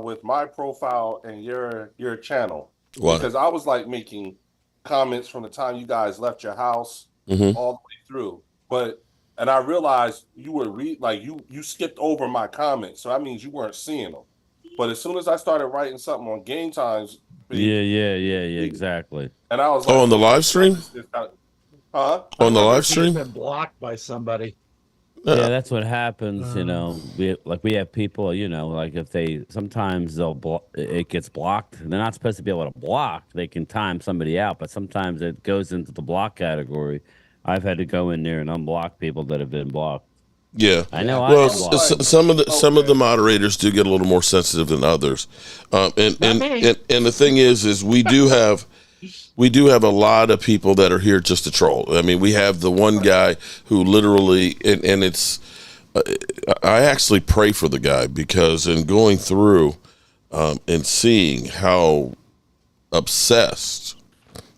with my profile and your channel. What? Because I was like making comments from the time you guys left your house all the way through, and I realized you were you skipped over my comments, so that means you weren't seeing them. But as soon as I started writing something on Game Times, Yeah, exactly. and I was like, on the live stream? Huh? On the live He's stream? been blocked by somebody. Yeah, that's what happens. You know, we have people. You know, like if sometimes it gets blocked. They're not supposed to be able to block. They can time somebody out, but sometimes it goes into the block category. I've had to go in there and unblock people that have been blocked. Yeah, I know. Well, some of the moderators do get a little more sensitive than others, and the thing is we do have a lot of people that are here just to troll. I mean, we have the one guy who literally, and it's, I actually pray for the guy because in going through and seeing how obsessed.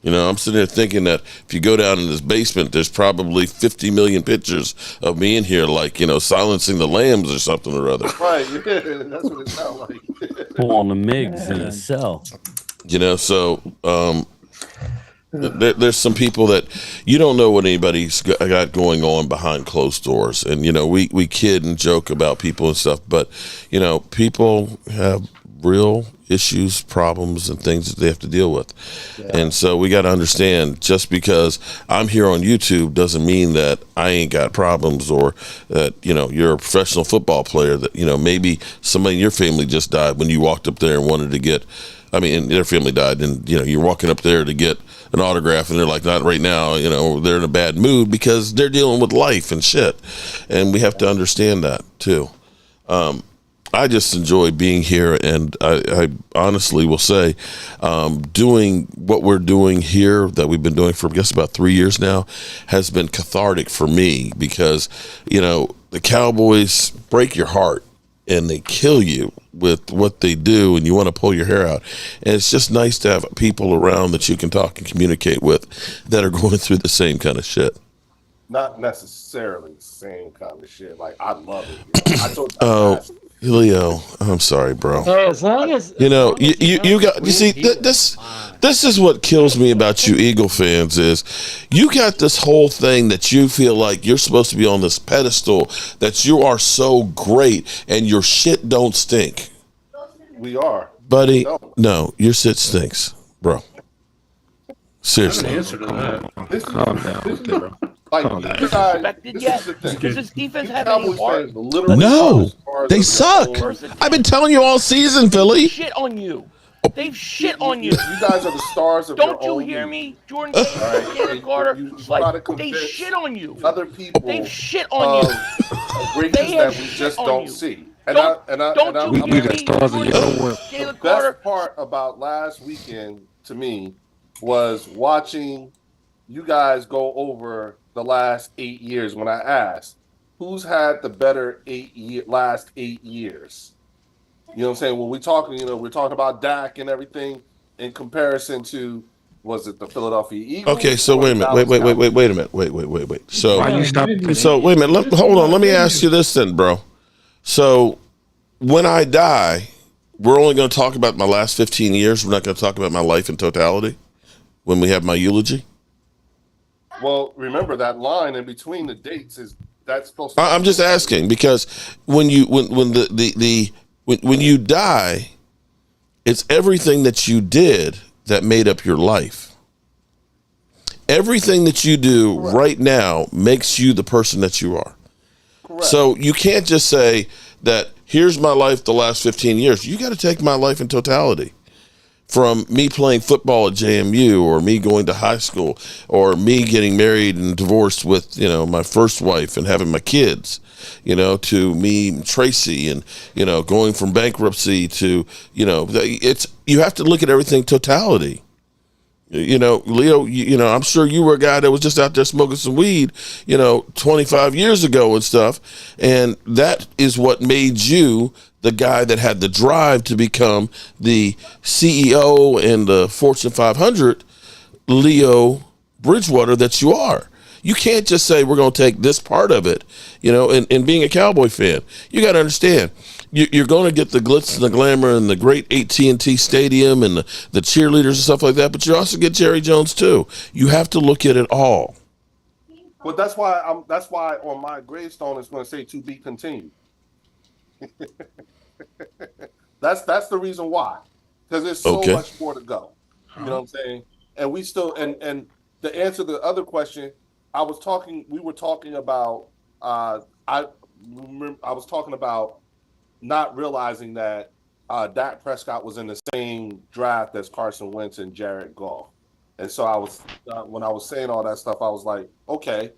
You know, I'm sitting there thinking that if you go down in this basement, there's probably 50 million pictures of me in here, like, you know, silencing the lambs or something or other. Right, yeah, that's what it sounds like. Pulling the MIGs in a cell. You know, so there's some people that you don't know what anybody's got going on behind closed doors. And, you know, we kid and joke about people and stuff, but, you know, people have real issues, problems, and things that they have to deal with. Yeah. And so we got to understand, just because I'm here on YouTube doesn't mean that I ain't got problems, or that, you know, you're a professional football player, that, you know, maybe somebody in your family just died when you walked up there and wanted to get, I mean, their family died, and, you know, you're walking up there to get an autograph, and they're like, not right now, you know, they're in a bad mood because they're dealing with life and shit. And we have to understand that too. I just enjoy being here, and I honestly will say, doing what we're doing here, that we've been doing for, I guess, about 3 years now, has been cathartic for me, because, you know, the Cowboys break your heart. and they kill you with what they do, and you want to pull your hair out. And it's just nice to have people around that you can talk and communicate with that are going through the same kind of shit. Not necessarily the same kind of shit. Like, I love it. I told you last. Leo, I'm sorry, bro. Hey, as long as you see this is what kills me about you Eagle fans is you got this whole thing that you feel like you're supposed to be on this pedestal, that you are so great and your shit don't stink. We are, buddy. No, your shit stinks, bro. Seriously. Answer to that. Calm down, bro. Like, Does this defense have any heart? No, they suck. I've been telling you all season, Philly. Shit on you. They've shit on you. You guys are the stars of Don't your you own hear league. me? Jordan Taylor, Jalen Carter. They shit on you. Other people. They've shit on you. Greatness that we just don't see. And Don't you hear me? The best part about last weekend to me was watching you guys go over the last 8 years when I asked who's had the better last 8 years. You know what I'm saying? When we're talking about Dak and everything in comparison to, was it the Philadelphia Eagles? Okay, so wait a minute. Wait a minute. Wait. So wait a minute. Hold on. Let me ask you this then, bro. So when I die, we're only going to talk about my last 15 years. We're not going to talk about my life in totality when we have my eulogy. Well, remember that line in between the dates that's supposed to. I'm just asking because when you when you die, it's everything that you did that made up your life. Everything that you do right now makes you the person that you are. Correct. So you can't just say that here's my life the last 15 years. You got to take my life in totality. From me playing football at JMU, or me going to high school, or me getting married and divorced with, my first wife and having my kids, to me, Tracy, and, going from bankruptcy to, you have to look at everything totality. Leo, I'm sure you were a guy that was just out there smoking some weed, 25 years ago and stuff. And that is what made you the guy that had the drive to become the CEO and the Fortune 500 Leo Bridgewater that you are. You can't just say we're going to take this part of it, and being a Cowboy fan, you got to understand. You're going to get the glitz and the glamour and the great AT&T Stadium and the cheerleaders and stuff like that, but you also get Jerry Jones too. You have to look at it all. Well, that's why on my gravestone it's going to say to be continued. That's the reason why, because there's so much more to go. You know what I'm saying? And we still and to answer the other question, we were talking about I was talking about not realizing that Dak Prescott was in the same draft as Carson Wentz and Jared Goff. And so I was when I was saying all that stuff, I was like, okay,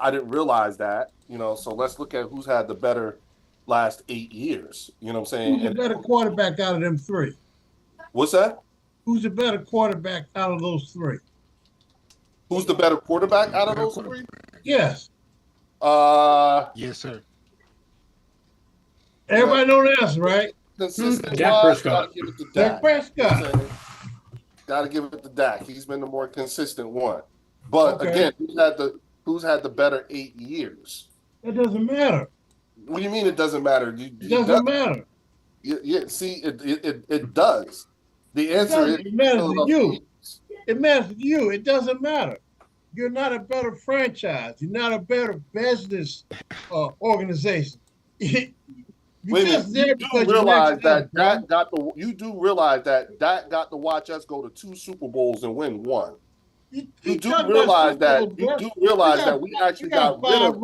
I didn't realize that, so let's look at who's had the better last 8 years. You know what I'm saying? Who's the better quarterback out of them three? What's that? Who's the better quarterback out of those three? Who's the better quarterback out of those three? Yes. Yes, sir. Everybody know the answer, right? Dak Prescott. Dak Prescott. Got to give it to Dak. He's been the more consistent one. But again, who's had the better 8 years? It doesn't matter. What do you mean it doesn't matter? It doesn't matter. Yeah. See, it does. The answer is it matters to you. It matters to you. It doesn't matter. You're not a better franchise. You're not a better business organization. You do realize that Dak got to watch us go to 2 Super Bowls and win 1. You do realize that we actually got rid of.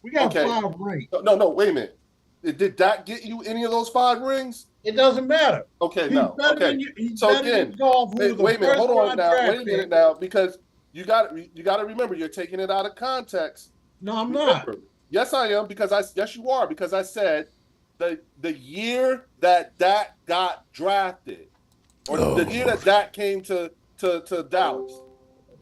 We got 5 rings. No, wait a minute. Did Dak get you any of those 5 rings? It doesn't matter. Okay, He's no. Okay. So again, wait a minute. Hold on now. Wait a minute now, because you got to remember you're taking it out of context. No, I'm not. Yes, I am, yes, you are, because I said the year that Dak got drafted, or the year that Dak came to Dallas,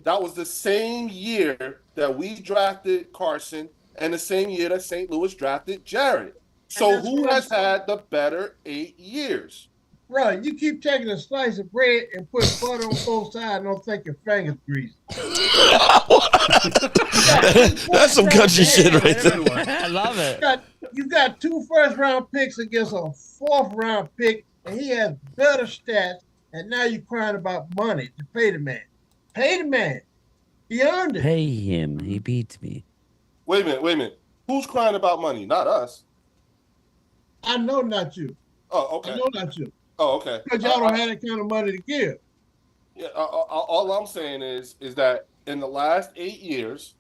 that was the same year that we drafted Carson and the same year that St. Louis drafted Jared. So who has had the better 8 years? Right, you keep taking a slice of bread and put butter on both sides and don't think your fingers greasy. That's some country shit right there. I love it. You got 2 first-round picks against a 4th-round pick, and he has better stats, and now you're crying about money to pay the man. Pay the man. He earned it. Pay him. He beats me. Wait a minute. Who's crying about money? Not us. I know not you. Oh, okay. I know not you. Oh, okay. Because y'all don't have that kind of money to give. Yeah. All I'm saying is that in the last 8 years,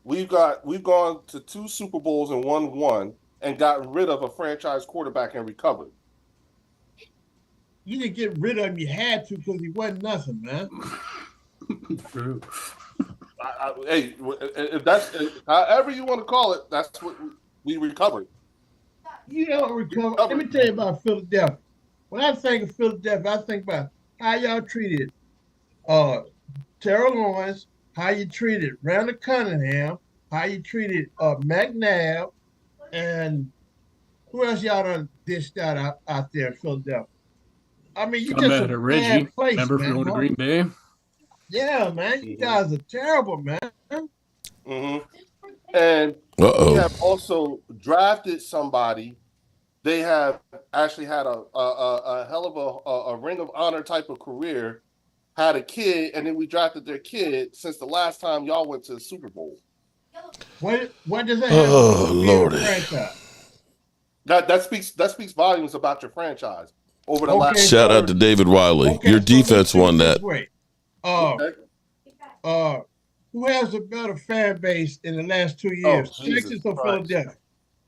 we've gone to 2 Super Bowls and won 1, and gotten rid of a franchise quarterback and recovered. You didn't get rid of him. You had to because he wasn't nothing, man. True. Hey, if that's however you want to call it, that's what we recovered. You don't recover. Let me tell you about Philadelphia. When I think of Philadelphia, I think about how y'all treated Terrell Lawrence, how you treated Randall Cunningham, how you treated McNabb, and who else y'all done dished out there in Philadelphia? I mean, you just a Reggie. bad place, Remember man, from going to huh? Green Bay? Yeah, man, you guys are terrible, man. Mm-hmm. And we have also drafted somebody. They have actually had a hell of a Ring of Honor type of career, had a kid, and then we drafted their kid since the last time y'all went to the Super Bowl. What does that have Oh, to do with Lordy. the franchise? That speaks volumes about your franchise over the last. Shout out to David Wiley. Okay, Your so defense let's do it won this that. way. Who has a better fan base in the last 2 years, Jesus Texas or Christ. Philadelphia?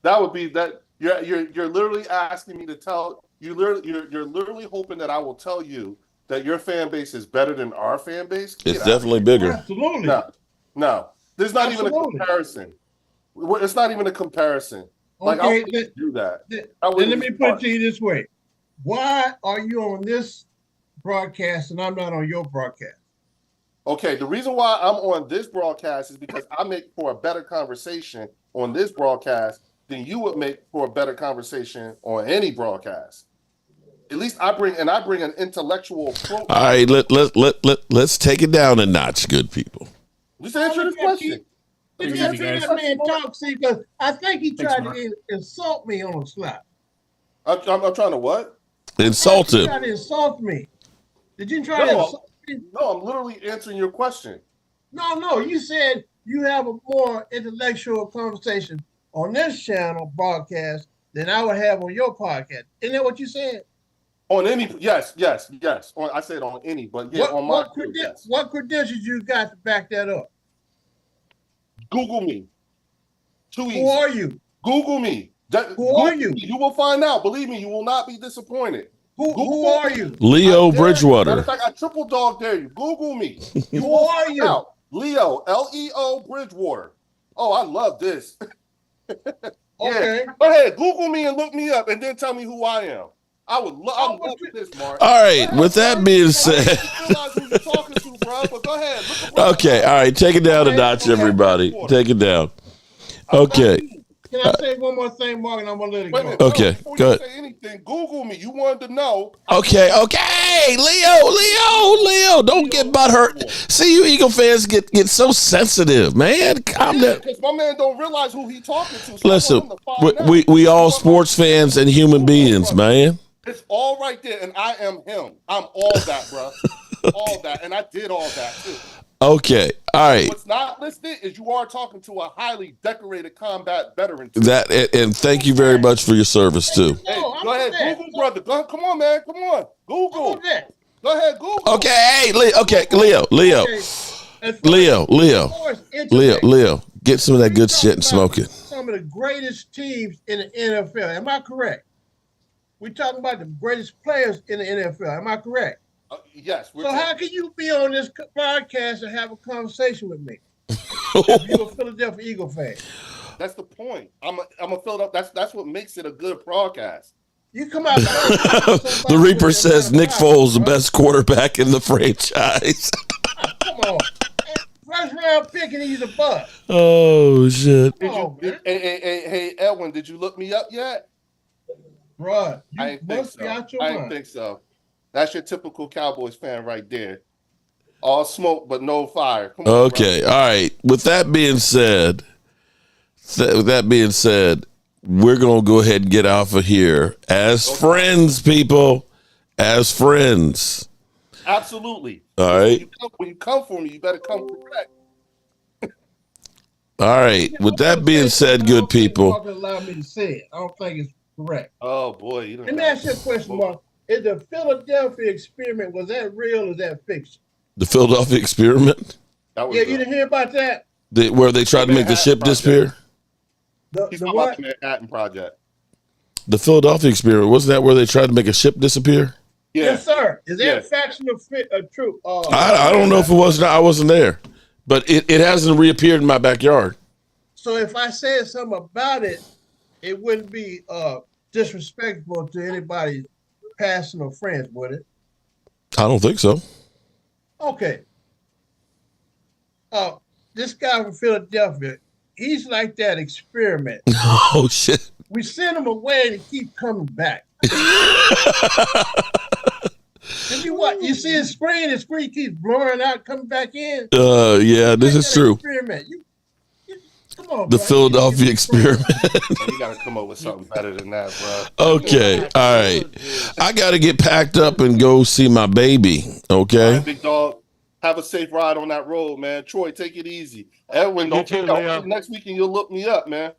That would be that. You're literally asking me to tell you. You're literally hoping that I will tell you that your fan base is better than our fan base. It's definitely bigger. Absolutely. No. There's not even a Absolutely. comparison. It's not even a comparison. Like I Okay, wouldn't do that. Then I let wouldn't me be put it smart. to you this way: why are you on this broadcast and I'm not on your broadcast? Okay, the reason why I'm on this broadcast is because I make for a better conversation on this broadcast than you would make for a better conversation on any broadcast. At least I bring an intellectual approach. All right, let's take it down a notch, good people. Just answer this question. Did you answer that man talk? See, because I think he tried to insult me on the slot. I'm trying to what? Insult He him. tried to insult me. Did you try to insult me? No, I'm literally answering your question. No, you said you have a more intellectual conversation on this channel broadcast than I would have on your podcast. Isn't that what you said? On any, yes. I said on any, but yeah, on my. What credentials you got to back that up? Google me. Too easy. Who are you? Google me. Who are you? You will find out. Believe me, you will not be disappointed. Who are you? Leo Bridgewater. Matter of fact, I triple dog dare you. Google me. Who are you? Out. Leo, Leo Bridgewater. Oh, I love this. Okay. Go ahead, Google me and look me up, and then tell me who I am. I would love this, Mark. All right, with that being said. Okay, all right, take it down a notch, everybody. Take it down. Okay. Can I say one more thing, Mark, and I'm going to let it go? Okay, go ahead. Say anything, Google me. You wanted to know. Okay, Leo, don't get butthurt. See, you Eagle fans get so sensitive, man. Calm down. Because my man don't realize who he talking to. So Listen, we all sports fans and human beings, man. It's all right there, and I am him. I'm all that, bro. All that, and I did all that too. Okay, all right. What's not listed is you are talking to a highly decorated combat veteran. That and thank you very much for your service too. Hey, go ahead, Google, brother. Come on, man. Come on, Google. Go ahead, Google. Okay, hey, Leo, get some of that good shit and smoke it. Some of the greatest teams in the NFL. Am I correct? We're talking about the greatest players in the NFL. Am I correct? Yes. So how can you be on this podcast and have a conversation with me? If you're a Philadelphia Eagle fan. That's the point. I'm a Philadelphia. That's what makes it a good broadcast. You come out. The Reaper says Nick Foles the best quarterback in the franchise. Come on. First round round pick and he's a bust. Oh shit! Hey, Edwin, did you look me up yet? Bruh, I ain't think so. I ain't think so. That's your typical Cowboys fan right there. All smoke but no fire. Come on. Okay, all right. With that being said, we're gonna go ahead and get off of here as friends, people. As friends. Absolutely. All right. When you come for me, you better come correct. All right. With that being said, good people. Allow me to say it. I don't think it's correct. Oh boy. Let me ask you a question, Mark. Is the Philadelphia experiment, was that real or is that fiction? The Philadelphia experiment? Yeah, you didn't hear about that? Where they tried to make the ship disappear? He's talking about the Manhattan Project. The Philadelphia experiment, wasn't that where they tried to make a ship disappear? Yeah. Yes, sir. Is that a factual truth? I don't know if it was. I wasn't there, but it hasn't reappeared in my backyard. So if I said something about it, it wouldn't be disrespectful to anybody passing or friends, would it? I don't think so. Okay. This guy from Philadelphia, he's like that experiment. Oh shit! We send him away and he keeps coming back. You see his screen keeps blurring out, coming back in. Yeah, this is true. Experiment. Come on, the Philadelphia experiment. You gotta come up with something better than that, bro. Okay, all right. I gotta get packed up and go see my baby. Okay, all right, big dog. Have a safe ride on that road, man. Troy, take it easy. Edwin, don't forget next weekend you'll look me up, man.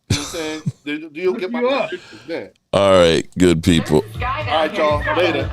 You know what I'm saying? You'll get my pictures then. All right, good people. All right, y'all. Later.